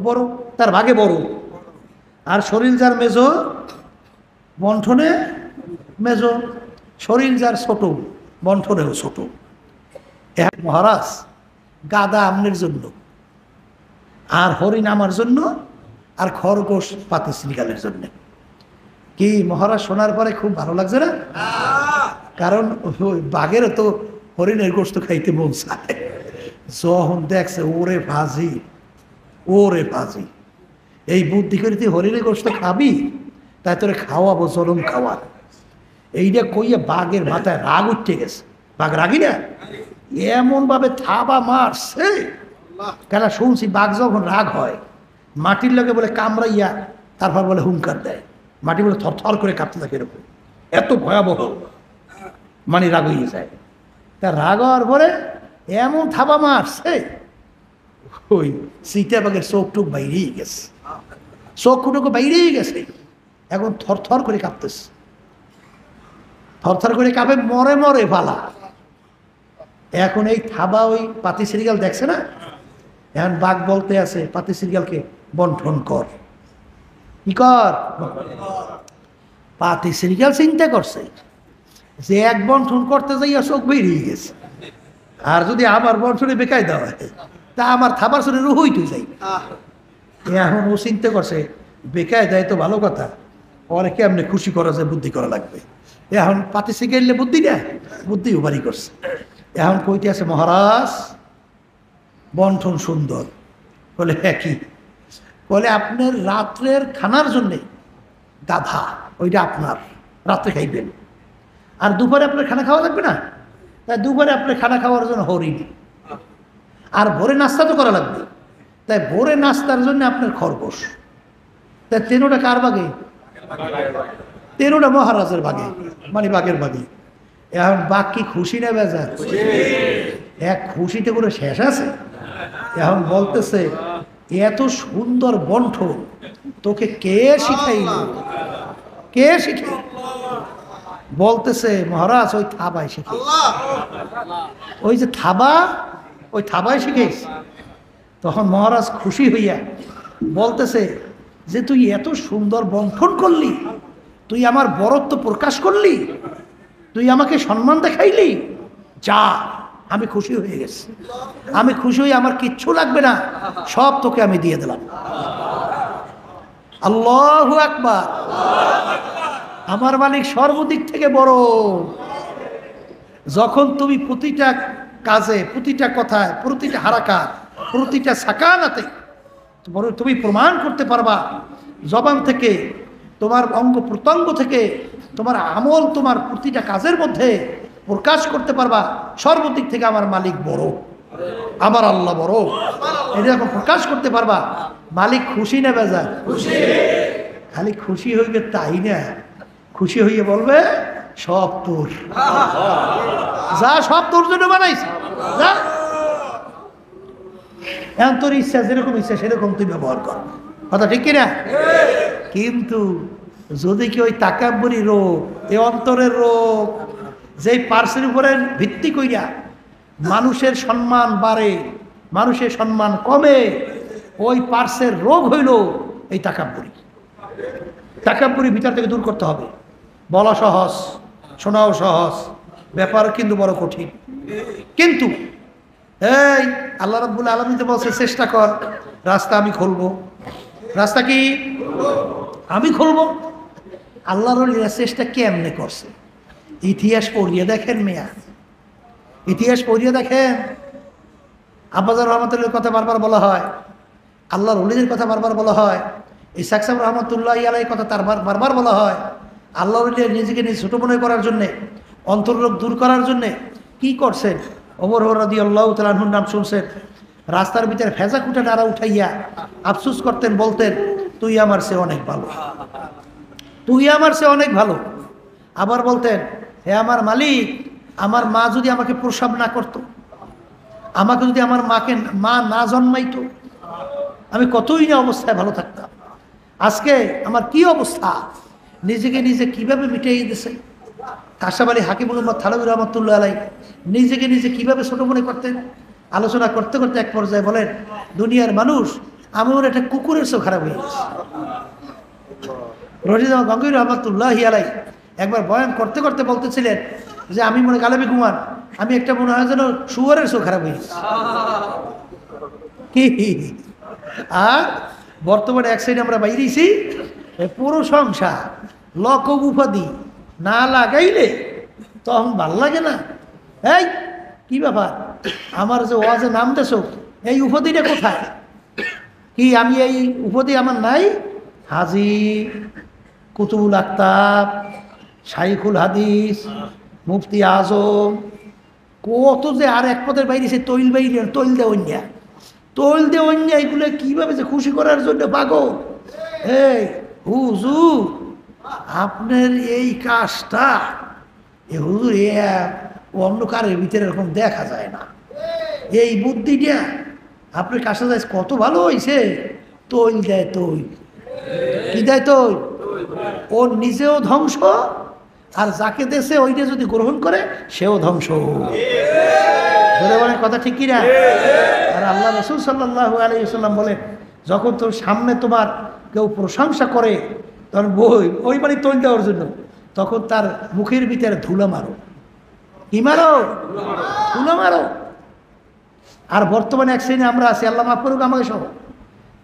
বড়, তার ভাগে বড়। আর শরীর যার মেজো, বন্টনে মেজো। শরীর যার ছোট, বন্ঠনেও ছোট। মহারাজ, গাদা আমনের জন্য, আর হরিণ আমার জন্য, আর খরগোশ পাতি শ্রীকালের জন্য। কি মহারাজ শোনার পরে খুব ভালো লাগছে না? কারণ বাঘেরও তো হরিণের গোস্ত খাইতে মন চায়। যখন দেখছে ওরে ভাজি, ওরে ভাজি, এই বুদ্ধি করে তুই হরিণের গোস্ত খাবি, তাই তোরে খাওয়াবো, জলম খাওয়া। এইটা কইয়া বাঘের মাথায় রাগ উঠে গেছে। বাঘ রাগি না, এমন ভাবে থাবা মারছে। কেন শুনছি বাঘ যখন রাগ হয় মাটির লগে বলে কামড়াইয়া তারপর বলে হুঙ্কার দেয়, মাটি বলে থরথর করে কাঁপতে থাকে, এরকম এত ভয়াবহ মানে রাগ হয়ে যায়। তা রাগ হওয়ার পরে এমন থাবা মারছে, ওই চিতা বাঘের চোখ টুক বাইরেই গেছে, চোখ টুকু বাইরেই গেছে, এখন থরথর করে কাঁপতেছে, থরথর করে কাঁপে, মরে মরে পালা। এখন এই থাবা ওই পাতি শ্রীগাল দেখছে না, এখন বাঘ বলতে আছে পাতি শ্রীগালকে বন্টন কর, কি কর। পাতি শ্রীগাল চিন্তা করছে যে এক বন্টন করতে যাইয়া চোখ বেরিয়ে গেছে, আর যদি আমার বন্টনে বেকায় দেওয়া হয় তা আমার থাবার শরীর রুহইতে যাই। এখন ও চিন্তা করছে বেকায় দেয় তো ভালো কথা, পরে কেমনে খুশি করা যায়, বুদ্ধি করা লাগবে। এখন পাতি শ্রীগালে বুদ্ধি না, বুদ্ধি উপারি করছে। এখন কইতে আছে মহারাজ বন্টন সুন্দর। বলে হ্যাঁ কি? বলে আপনার রাত্রের খানার জন্যে গাধা, ওইটা আপনার, রাত্রে খাইবেন। আর দুপুরে আপনার খানা খাওয়া লাগবে না, তাই দুপুরে আপনার খানা খাওয়ার জন্য হরিণ। আর ভোরে নাস্তা তো করা লাগবে, তাই ভোরে নাস্তার জন্য আপনার খরগোশ। তাই তেরোটা কার বাগে? তেরোটা মহারাজের বাগে, মানে বাঘের বাগে। এখন বাঘ কি খুশি না বেজার? এক খুশিতে করে শেষ আছে। এখন বলতেছে এত সুন্দর বন্টন তোকে কে শিখাইল, কে শিখাইল? বলতেছে মহারাজ ওই থাবাই শিখে, ওই যে থাবা, ওই থাবাই শিখেছে। তখন মহারাজ খুশি হইয়া বলতেছে যে তুই এত সুন্দর বন্টন করলি, তুই আমার বরত্ব প্রকাশ করলি, তুই আমাকে সম্মান দেখাইলি, যা আমি খুশি হয়ে গেছি, আমি খুশি হয়ে আমার কিচ্ছু লাগবে না, সব তোকে আমি দিয়ে দিলাম। আল্লাহু আকবার। আমার মালিক সর্বদিক থেকে বড়। যখন তুমি প্রতিটা কাজে, প্রতিটা কথায়, প্রতিটা হারাকাত, প্রতিটা সাকানাতে তুমি প্রমাণ করতে পারবা, জবান থেকে, তোমার অঙ্গ প্রত্যঙ্গ থেকে, তোমার আমল, তোমার প্রতিটা কাজের মধ্যে প্রকাশ করতে পারবা সর্বদিক থেকে আমার মালিক বড়, আমার আল্লাহ বড়, এটা যখন প্রকাশ করতে পারবা, মালিক খুশি না বেজার? খালি খুশি হইবে তাই না, খুশি হইয়ে বলবে সব তোর, যা সব তোর জন্য বানাইছে, যা এখন তোর ইচ্ছা, যেরকম ইচ্ছা সেরকম তুই ব্যবহার কর, কথা ঠিক কিনা? কিন্তু যদি কি ওই তাকাব্বুরি রোগ, এই অন্তরের রোগ, যেই পার্সের উপরে ভিত্তি কইরা মানুষের সম্মান বাড়ে, মানুষের সম্মান কমে, ওই পার্সের রোগ হইল এই তাকাব্বুরি। তাকাব্বুরি ভিতর থেকে দূর করতে হবে। বলা সহজ, শোনাও সহজ, ব্যাপার কিন্তু বড় কঠিন। কিন্তু এই আল্লাহ রাব্বুল আলামিন তো বলছে চেষ্টা কর, রাস্তা আমি খুলবো। রাস্তা কি আমি খুলবো? আল্লাহর ওলিরা চেষ্টা কেমনে করছে ইতিহাস পড়িয়ে দেখেন মেয়া, ইতিহাস পড়িয়ে দেখেন। আব্বাজার রহমতুল্লাহর কথা বারবার বলা হয়, আল্লাহর ওলিদের কথা বারবার বলা হয়, ইসহাক সাহেব রহমতুল্লাহ আলাইহির কথা তার বারবার বলা হয়। আল্লাহর ওলিরা নিজেকে নিজে ছোট মনে করার জন্যে, অন্তর্রোগ দূর করার জন্যে কি করছেন? ওমর রাদিয়াল্লাহু তাআলা আনহুর নাম শুনছেন, রাস্তার ভিতরে ভেজা কুটা নাড়া উঠাইয়া আফসোস করতেন, বলতেন তুই আমার চেয়ে অনেক ভালো, তুই আমার চেয়ে অনেক ভালো। আবার বলতেন হে আমার মালিক, আমার মা যদি আমাকে প্রসব না করত, আমাকে যদি আমার মা না জন্মাইতো, আমি কতই না অবস্থায় ভালো থাকতাম। আজকে আমার কি অবস্থা, নিজেকে নিজে কিভাবে মিটিয়ে দিয়েছে। কাশাব আলী হাকিম মোহাম্মদ থানভী রহমতুল্লাহ আলাই নিজেকে নিজে কিভাবে ছোট মনে করতেন। আলোচনা করতে করতে এক পর্যায়ে বলেন, দুনিয়ার মানুষ আমি ওর একটা কুকুরের চেয়েও খারাপ হয়ে গেছে। রশিদ আহমদ গঙ্গোহী রহমতুল্লাহ আলাই একবার বয়ান করতে করতে বলতেছিলেন যে আমি মনে গালেবি ঘুমান, আমি একটা মনে হয় যেন শুয়ারের চোখ খারাপ হয়েছে। আর বর্তমানে এক সাইডে আমরা বাইরেছি পুরো সংসার লকব উপাধি না লাগাইলে তখন ভাল লাগে না। এই কি ব্যাপার, আমার যে ওয়াজে নাম দেশ, এই উপাধিটা কোথায়? কি আমি এই উপাধি আমার নাই? হাজী, কুতুবুল আক্তাব, শাইখুল হাদিস, মুফতি আজম, কত যে আর এক পদের বাইরে সে তৈল বাইরে তৈল দে অন্যা, তৈল দে অন্যা, এইগুলো কীভাবে যে খুশি করার জন্য পাগল। এই হুজুর আপনার এই কাজটা, এ হুজুর অন্য কারের ভিতরে এরকম দেখা যায় না, এই বুদ্ধিটা আপনার কাজটা যায় কত ভালো হয়েছে। তৈল দেয়, তৈল কি দেয়? তৈল। ও নিজেও ধ্বংস, আর যাকে দেশে ওইটা যদি গ্রহণ করে সেও ধ্বংস। কথা ঠিক কিনা? আর আল্লাহ রাসূল সাল্লাল্লাহু আলাইহি ওয়াসাল্লাম বলে, যখন তোর সামনে তোমার কেউ প্রশংসা করে তখন ওই মানে তৈল দেওয়ার জন্য, তখন তার মুখের ভিতরে ধুলো মারো। কি মারো? ধুলো মারো। আর বর্তমানে এক শ্রেণী আমরা আছি, আল্লাহ মাফ করুক আমাকে সব,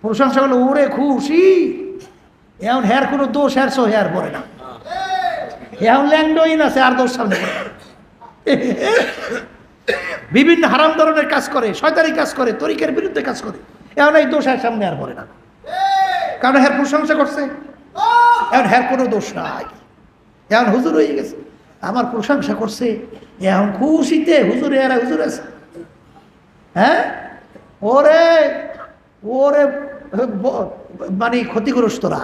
প্রশংসা করলে ওরে খুশি, এখন হেয়ার কোনো দোষ হেয়ার সো হেয়ার পড়ে না, এখন ল্যান্ডইন আছে আর দোষ সামনে বিভিন্ন হারাম ধরনের কাজ করে, শয়তানি কাজ করে, তরিকের বিরুদ্ধে কাজ করে, এখন এই দোষ এর সামনে আর পড়ে না, কারণ হের প্রশংসা করছে, এখন হের কোনো দোষ নাই, এখন হুজুর হয়ে গেছে, আমার প্রশংসা করছে, এখন খুশিতে হুজুর এরা হুজুর আছে। হ্যাঁ, ওরে ওরে মানে ক্ষতিগ্রস্তরা,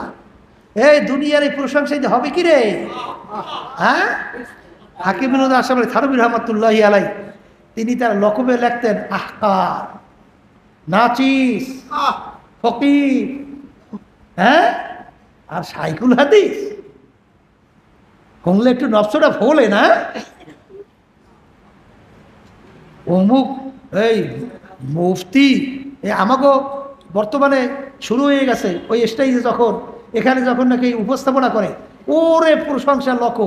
এই দুনিয়ার এই প্রশংসাই হবে কি রে? হ্যাঁ, হাকিম বিন আশরাফ থানভী রহমাতুল্লাহি আলাই তিনি তার লকবে লিখতেন আহকার, নাচিস, ফকির, হ্যাঁ, আর শাইখুল হাদিস। শুনলে একটু নফসটা ফোলে না? অমুক এই মুফতি, আমাকেও বর্তমানে শুরু হয়ে গেছে ওই স্টেজে, যখন এখানে যখন নাকি উপস্থাপনা করে ওরে প্রশংসা লক,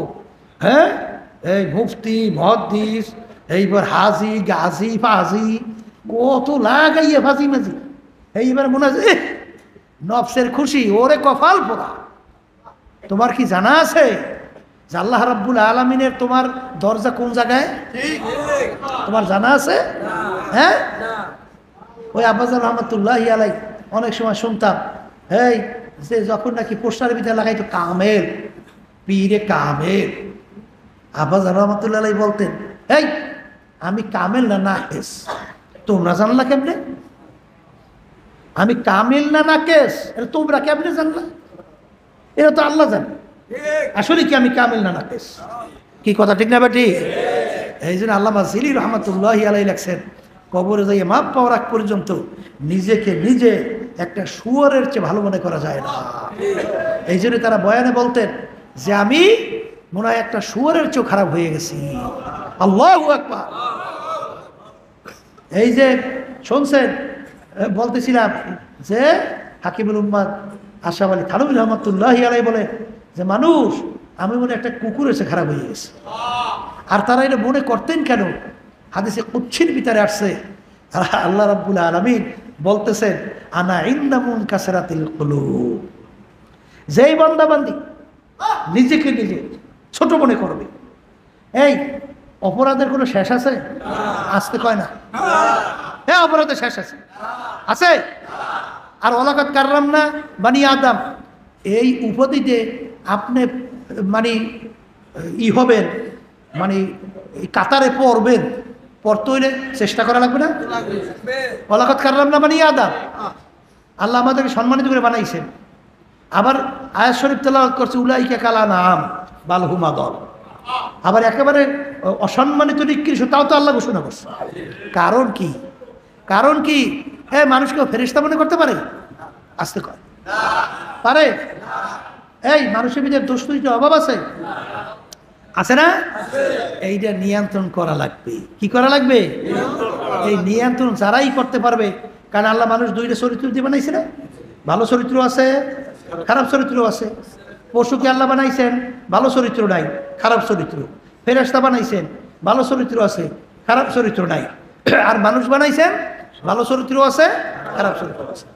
হ্যাঁ, এই মুফতি মহাদ্দিস, এইবার হাজি গাজি ফাজি কত লাগাইয়ে ফাজি মাজি, এইবার মনে হয় নফসের খুশি, ওরে কপাল পোড়া। তোমার কি জানা আছে যে আল্লাহ রাব্বুল আলামিনের তোমার দরজা কোন জায়গায়? তোমার জানা আছে? হ্যাঁ, ওই আব্বাজান রহমতুল্লাহি আলাই অনেক সময় শুনতাম, এই যে যখন নাকি পোস্টারের ভিতরে লাগাইতো কামেল, পীরে কামেল, আব্বাজান রহমতুল্লাহ আলাই বলতেন, এই আমি কামেল না নাকেস, তোমরা জানলা কেমনে? আমি কামেল না নাকেস এটা তোমরা কেমনে জানলা? এটা তো আল্লাহ জানে আসলে কি আমি কামেল না নাকেস। কি কথা ঠিক না বেটি? এই জন্য আল্লামা জিলি রহমতুল্লাহি আলাই লেখছেন, কবরে যাইয়ে মাপ পাওয়ার আগ পর্যন্ত নিজেকে নিজে একটা শুয়োরের চেয়ে ভালো মনে করা যায় না। এই জন্য তারা বয়ানে বলতেন যে আমি মনে হয় একটা শুয়োরের চেয়ে খারাপ হয়ে গেছি। আল্লাহু আকবার। এই যে শুনছেন, বলতেছিলাম যে হাকিমুল উম্মাত আশরাফ আলী থানভী রহমতুল্লাহি আলাই বলে যে মানুষ আমি মনে একটা কুকুরের চেয়ে খারাপ হয়ে গেছে। আর তারা এটা মনে করতেন কেন? হাদিসে কুচ্ছির ভিতরে আসছে, আল্লাহ রাব্বুল আলামিন বলতেছেন আনা ইনদা মুনকাসিরাতিল কুলুব, যেই বান্দাবান্দি নিজেকে নিজে ছোট মনে করবে, এই অপরাধের কোনো শেষ আছে? আসতে কয় না, হ্যাঁ অপরাধের শেষ আছে, আছে। আর ওয়ালাকাদ কাররামনা বানি আদম, এই উপাধিতে আপনি মানে হবেন, মানে কাতারে পড়বেন, পড়তে হইলে চেষ্টা করা লাগবে না? ওয়ালাকাদ কাররামনা বানি আদম, আল্লাহ আমাদেরকে সম্মানিত করে বানাইছেন। আবার আয়াত শরীফ তেলাওয়াত করছে উলাইকা কাল আনআম বাল হুম আদল, আবার একেবারে অসম্মানিত নিকৃষ্ট, তাও তো আল্লাহ ঘোষণা করছে। কারণ কি? কারণ কি? হ্যাঁ, মানুষকে ফেরেশতা মনে করতে পারে? আসতে কয় পারে? এই মানুষের ভিতরে দোষ ত্রুটির অভাব আছে, আছে না? এইটা নিয়ন্ত্রণ করা লাগবে। কি করা লাগবে? এই নিয়ন্ত্রণ যারাই করতে পারবে, কারণ আল্লাহ মানুষ দুইটা চরিত্র দিয়ে বানাইছে না? ভালো চরিত্র আছে, খারাপ চরিত্র আছে। পশুকে আল্লাহ বানাইছেন, ভালো চরিত্র নাই, খারাপ চরিত্র। ফেরেশতা বানাইছেন, ভালো চরিত্র আছে, খারাপ চরিত্র নাই। আর মানুষ বানাইছেন, ভালো চরিত্র আছে, খারাপ চরিত্র আছে।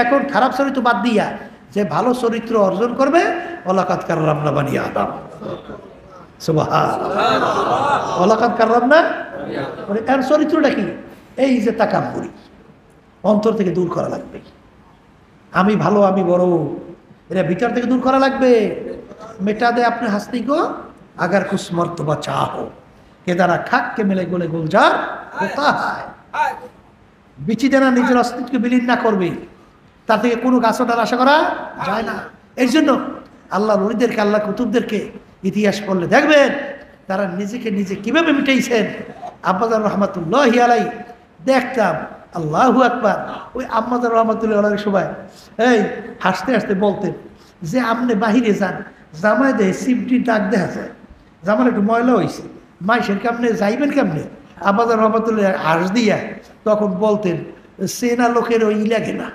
এখন খারাপ চরিত্র বাদ দিয়া যে ভালো চরিত্র অর্জন করবে, ওয়ালাকাদ কাররামনা বানি আদম। সুবহানাল্লাহ, ওয়ালাকাদ কাররামনা। এর চরিত্রটা কি? এই যে তাকাব্বুরি অন্তর থেকে দূর করা লাগবে। আমি ভালো, আমি বড়, এটা ভিতর থেকে দূর করা লাগবে। মেটা দে আপনি হাসনি গো আগার কুছ মর্তবা চাহো, কেদারা খাক কে মেলে গোলে গুলজার কোথায়। বিচি দেনা নিজের অস্তিত্বকে বিলীন না করবে, তার থেকে কোনো গাছটার আশা করা যায় না। এই জন্য আল্লাহ নবীদেরকে, আল্লাহ কুতুবদেরকে ইতিহাস পড়লে দেখবেন তারা নিজেকে নিজে কিভাবে মিটাইছেন। আব্বাজান রহমাতুল্লাহি আলাই দেখতাম, আল্লাহু আকবার, ওই আম্মাজান রহমাতুল্লাহ আলাইহির সময় এই হাসতে হাসতে বলতেন যে আপনি বাহিরে যান, জামাই দেয় সিপটির দাগ দেখা যায়, জামার একটু ময়লা হয়েছে, মাইসের কেমনে যাইবেন কেমনে। আব্বাজান রহমাতুল্লাহ হাস দিয়া তখন বলতেন, সেনা লোকের ওই লাগে না,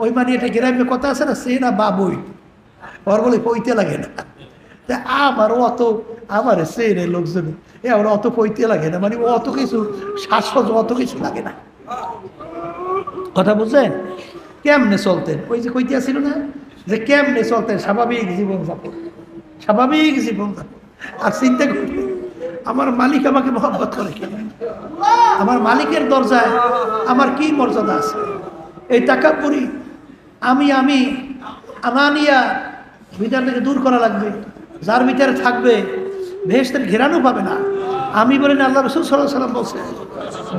ওই মানে এটা গ্রামে কথা আছে না, সেনা বাবুই, ওর বলে পইতে লাগে না। তা আমার অত, আমার সেনের লোকজন আমার অত পইতে লাগে না, মানে অত কিছু শ্বাসজ অত কিছু লাগে না। কথা বুঝলেন? কেমনে চলতেন, ওই যে কইতে ছিল না যে কেমনে চলতেন, স্বাভাবিক জীবনযাপন, স্বাভাবিক জীবনযাপন। আর চিন্তা করি আমার মালিক আমাকে মহব্বত করে কেন, আমার মালিকের দরজায় আমার কি মর্যাদা আছে। এই তাকাব্বুরি আমি আনানিয়া ভিতর থেকে দূর করা লাগবে। যার ভিতরে থাকবে বেহেশতের ঘেরানো পাবে না। আমি বলি না, আল্লাহ রাসূল সাল্লাল্লাহু আলাইহি ওয়াসাল্লাম বলছে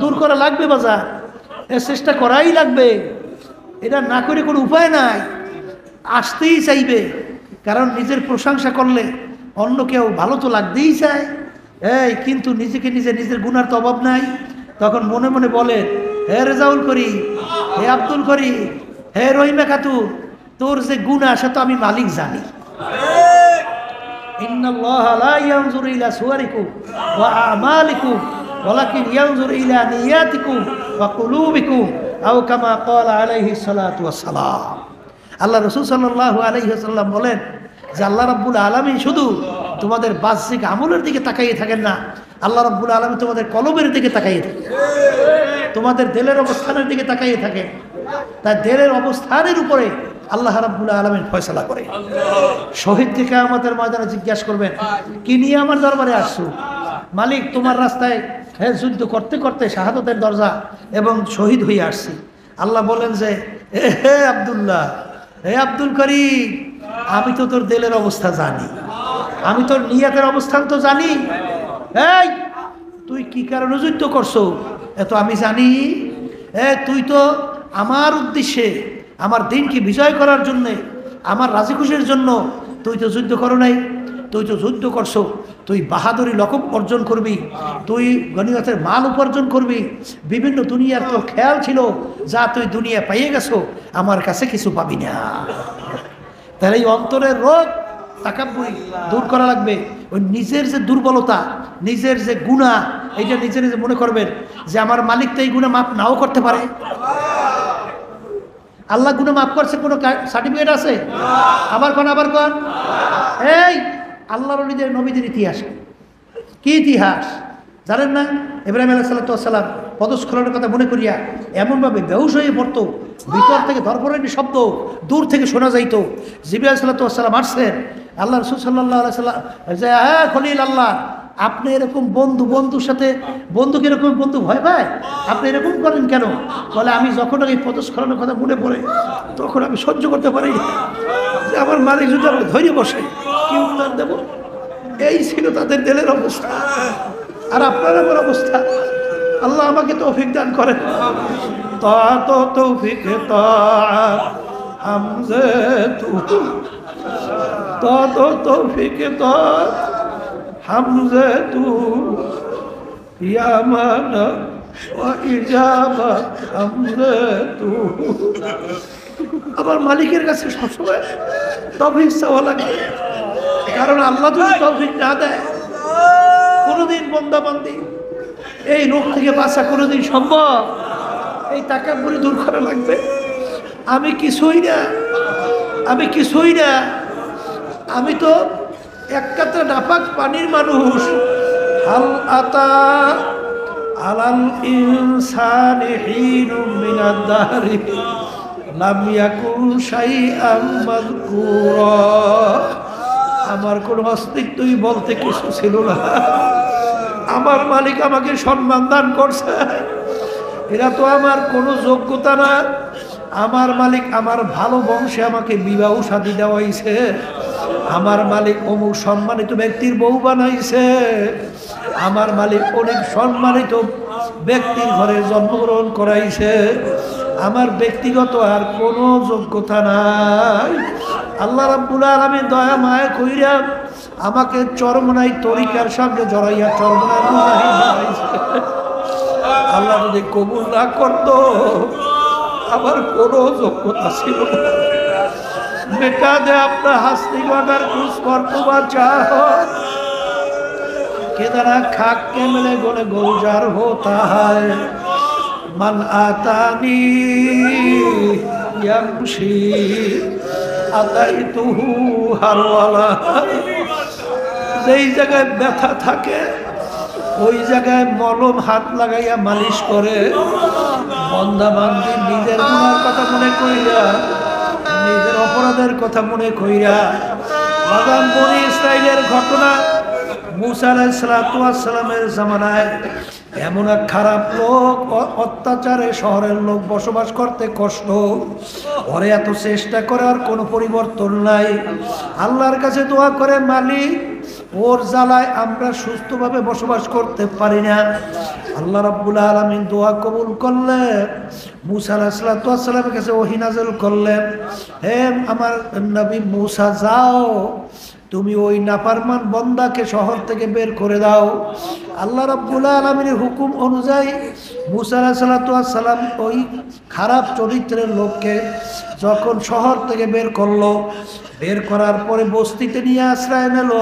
দূর করা লাগবে বাজার, এর চেষ্টা করাই লাগবে। এটা না করে কোনো উপায় নাই, আসতেই চাইবে। কারণ নিজের প্রশংসা করলে অন্য কেউ ভালো তো লাগতেই চায়। কিন্তু নিজেকে নিজের গুনার তো অভাব নাই। তখন মনে মনে বলে, হে রেজাউল করি, হে আব্দুল করি, হে রহিমা খাতুন, তোর যে গুনাহ সে তো আমি মালিক জানি। ইন্নাল্লাহা লা ইয়ানজুরু ইলা সুওয়ারিকুম ওয়া আমালিকুম ওয়ালাকিন ইয়ানজুরু ইলা নিয়াতিকুম ওয়া কুলুবিকুম আও কামা ক্বালা আলাইহিস সালাতু ওয়াস সালাম। আল্লাহ রাসূল সাল্লাল্লাহু আলাইহি ওয়াসাল্লাম বলেন যে আল্লাহ রাব্বুল আলামিন শুধু তোমাদের বাহ্যিক আমলের দিকে তাকাইয়ে থাকেন না, আল্লাহ রাব্বুল আলামিন তোমাদের কলবের দিকে তাকাইয়ে থাকেন, তোমাদের দিলের অবস্থানের দিকে তাকাইয়ে থাকেন। তাই দিলের অবস্থানের উপরে আল্লাহ রাব্বুল আলামিন ফয়সালা করে। শহীদকে কিয়ামতের ময়দানে জিজ্ঞাসা করবেন, কি নিয়ে আমার দরবারে আসছো? মালিক, তোমার রাস্তায় যুদ্ধ করতে করতে শাহাদতের দরজা এবং শহীদ হয়ে আসছি। আল্লাহ বলেন যে, হে আব্দুল্লাহ, হে আব্দুল করিম, আমি তো তোর দিলের অবস্থা জানি, আমি তোর নিয়তের অবস্থান তো জানি। এই তুই কি কারণে যুদ্ধ করছো এত আমি জানি। তুই তো আমার উদ্দেশ্যে, আমার দিনকে বিজয় করার জন্যে, আমার রাজি খুশির জন্য তুই তো যুদ্ধ করো নাই। তুই তো যুদ্ধ করছো, তুই বাহাদুরি লকব অর্জন করবি, তুই গনিমতের মাল উপার্জন করবি, বিভিন্ন দুনিয়ার তোর খেয়াল ছিল, যা তুই দুনিয়া পাইয়ে গেছো, আমার কাছে কিছু পাবি না। তাহলে এই অন্তরের রোগ তাকাব্বুরি দূর করা লাগবে। ওই নিজের যে দুর্বলতা, নিজের যে গুনাহ, এইটা নিজে নিজে মনে করবেন যে আমার মালিক তো এই গুনাহ মাফ নাও করতে পারে। আল্লাহ গুনাহ মাফ করছে কোনো সার্টিফিকেট আছে? আবার কোন এই আল্লাহর ওলিদের নবীদের ইতিহাস কি ইতিহাস জানেন না? ইব্রাহিম আলাইহিস সালাম পদস্খলনের কথা মনে করিয়া এমনভাবে বেহুশ হয়ে পড়তো, ভিতর থেকে ধরফরানি শব্দ দূর থেকে শোনা যাইতো। জিবরাইল আলাইহিস সালাম আসছেন, আল্লাহ রাসূল সাল্লাল্লাহু আলাইহি ওয়াসাল্লাম যে, হ্যাঁ খলিল আল্লাহ, আপনি এরকম বন্ধুর সাথে, বন্ধুকে এরকম বন্ধু ভয় পায়, আপনি এরকম করেন কেন? বলে, আমি যখন এই পদস্খলনের কথা মনে পড়ে তখন আমি সহ্য করতে পারি যে আমার মালিক যদি আমরা ধৈর্য বসে কি উত্তর দেব। এই ছিল তাদের দিলের অবস্থা। আর আপনার আমার অবস্থা, আল্লাহ আমাকে তৌফিক দান করেন। তৌফিক হামজে তৌফিক হামজে তু ইয়ামান ইজাবাত হামজে তু। আমার মালিকের কাছে সবসময় তৌফিক চাওয়া লাগে, কারণ আল্লাহ যদি তৌফিক না দেয় কোনোদিন বান্দাবান্দি এই রোগ থেকে বাঁচা কোনোদিন সম্ভব। এই তাকাব্বুরি দূর করা লাগবে। আমি কিছুই না, আমি তো এক কাতরা নাপাক পানির মানুষ। হাল আতা আলাল ইনসানি হিনুম মিনাদ দাহরি লাম ইয়াকুন শাইআম মাযকুরা। আমার কোনো অস্তিত্বই বলতে কিছু ছিল না। আমার মালিক আমাকে সম্মান দান করছে। এরা তো আমার কোনো যোগ্যতা না। আমার মালিক আমার ভালো বংশে আমাকে বিবাহ শাদী দেওয়াইছে। আমার মালিক অমুক সম্মানিত ব্যক্তির বউ বানাইছে। আমার মালিক অনেক সম্মানিত ব্যক্তির ঘরে জন্মগ্রহণ করাইছে। আমার ব্যক্তিগত আর কোনো যোগ্যতা নাই। আল্লাহ রাব্বুল আলামিন দয়া মায়া কইরা আমাকে চরমনাই তরিকার সঙ্গে জড়াইয়া চরমনাই মুজাহিদ বানাইছে। আল্লাহ যদি কবুল না করতো আমার কোনো যোগ্যতা ছিল না। बेटा दे अपना हस्ती को अगर कुछ मर्तबा चाहो किधरा खाक के मिले गुने गुलजार होता है मन आतानी यमशी আতাইতুহু হারওয়ালা। যেই জায়গায় ব্যথা থাকে ওই জায়গায় মলম হাত লাগাইয়া মালিশ করে। বন্দা বান্দি নিজের গুনার কথা মনে কইরা, নিজের অপরাধের কথা মনে কইরা, বাদাম বনি ইসরাইলের ঘটনা, মুসা আলাইহিস সালাতু ওয়াস সালামের জামানায় এমন এক খারাপ লোক, অত্যাচারে শহরের লোক বসবাস করতে কষ্ট, ওরে এত চেষ্টা করে আর কোনো পরিবর্তন নাই। আল্লাহর কাছে দোয়া করে, মালিক ওর জ্বালায় আমরা সুস্থভাবে বসবাস করতে পারি না। আল্লাহ রাব্বুল আলামিন দোয়া কবুল করলেন। মুসা আলাইহিস সালাতু ওয়াস সালামের কাছে ওহী নাযিল করলেন, হে আমার নবী মুসা, যাও তুমি ওই নাফরমান বান্দাকে শহর থেকে বের করে দাও। আল্লাহ রাব্বুল আলামিনের হুকুম অনুযায়ী মুসা আলাইহিস সালাতু ওয়াস সালাম ওই খারাপ চরিত্রের লোককে যখন শহর থেকে বের করলো, বের করার পরে বস্তিতে নিয়ে আশ্রয় নিল।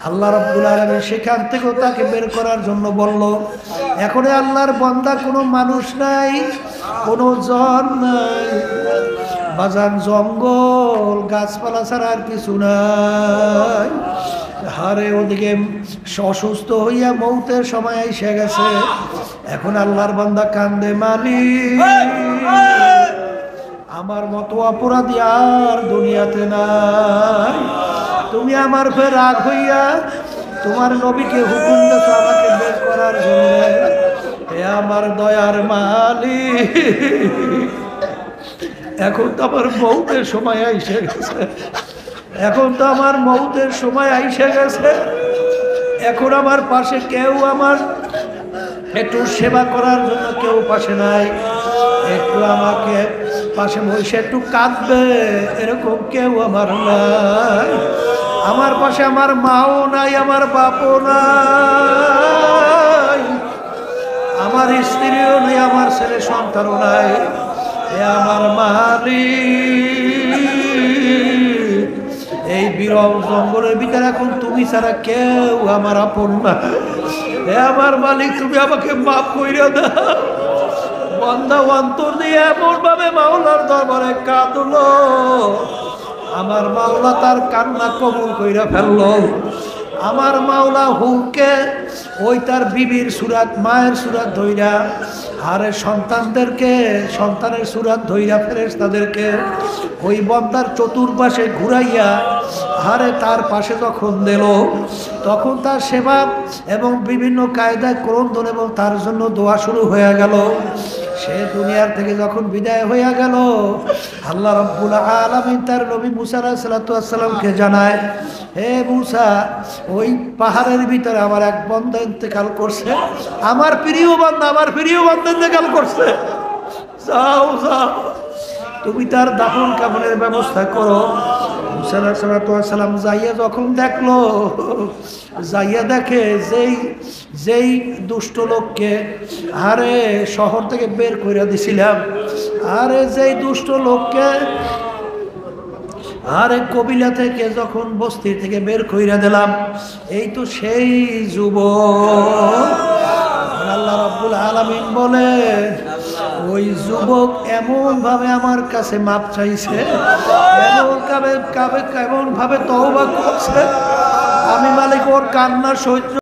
আল্লাহ রাব্বুল আলামিন সেখান থেকেও তাকে বের করার জন্য বলল। এখন আল্লাহর বান্দা কোনো মানুষ নাই, কোনো জন নাই, বাজান জঙ্গল গাছপালা ছাড়া আর কিছু নাই। হারে ওদিকে অসুস্থ হইয়া মৌতের সময় এসে গেছে। এখন আল্লাহর বান্দা কান্দে, মালিক আমার মতো অপরাধী আর দুনিয়াতে নাই। তুমি আমার ফের রাগ হইয়া তোমার নবীকে হুকুম দিয়েছো আমাকে বের করার জন্য। হে আমার দয়ার মালিক, এখন তো আমার মৌতের সময় আইসে গেছে। এখন তো আমার মৌতের সময় আইসে গেছে। এখন আমার পাশে কেউ আমার একটু সেবা করার জন্য কেউ পাশে নাই। একটু আমাকে পাশে বসে একটু কাঁদবে এরকম কেউ আমার নাই। আমার পাশে আমার মাও নাই, আমার বাপও নাই, আমার স্ত্রীও নেই, আমার ছেলে সন্তানও নাই। এ আমার মালিক, এই বিরল জঙ্গলের ভিতরে এখন তুমি ছাড়া কেউ আমার আপন না। হে আমার মালিক, তুমি আমাকে মাফ কইরা দাও। বান্দা অন্তর দিয়ে এমন ভাবে মাওলার দরবারে কাঁদলো, আমার মাওলা তার কান্না কবুল কইরা ফেললো। আমার মাওলা হুকে ওই তার বিবির সুরাত, মায়ের সুরাত ধইরা, আরে সন্তানদেরকে সন্তানের সুরাত ধইরা ফেরেশতাদেরকে ওই বান্দার চতুর্পাশে ঘুরাইয়া আরে তার পাশে যখন দিল, তখন তার সেবা এবং বিভিন্ন কায়দায় ক্রন্দন এবং তার জন্য দোয়া শুরু হয়ে গেল। সে দুনিয়ার থেকে যখন বিদায় হয়ে গেল, আল্লাহ রাব্বুল আলামিন তার নবী মুসা আলাইহিস সালাতু ওয়াস সালামকে জানায়, হে মুসা, ওই পাহাড়ের ভিতরে আমার এক বান্দা ইন্তেকাল করছে, আমার প্রিয় বান্দা, আমার প্রিয় বান্দা ইন্তেকাল করছে। যাও যাও, তুমি তার দাফন কাফনের ব্যবস্থা করো। মুসা আলাইহিস সালাতু ওয়াস সালাম যাইয়া যখন দেখলো, যাইয়া দেখে যেই দুষ্ট লোককে আরে শহর থেকে বের করে দিছিলাম, আরে যেই দুষ্ট লোককে আরে কবিলা থেকে যখন বস্তি থেকে বের কইরা দিলাম, এই তো সেই যুবক। আল্লাহ রাব্বুল আলামিন বলে, ওই যুবক এমন ভাবে আমার কাছে মাপ চাইছে, এমন ভাবে তওবা করছে, আমি মালিক ওর কান্না সহ্য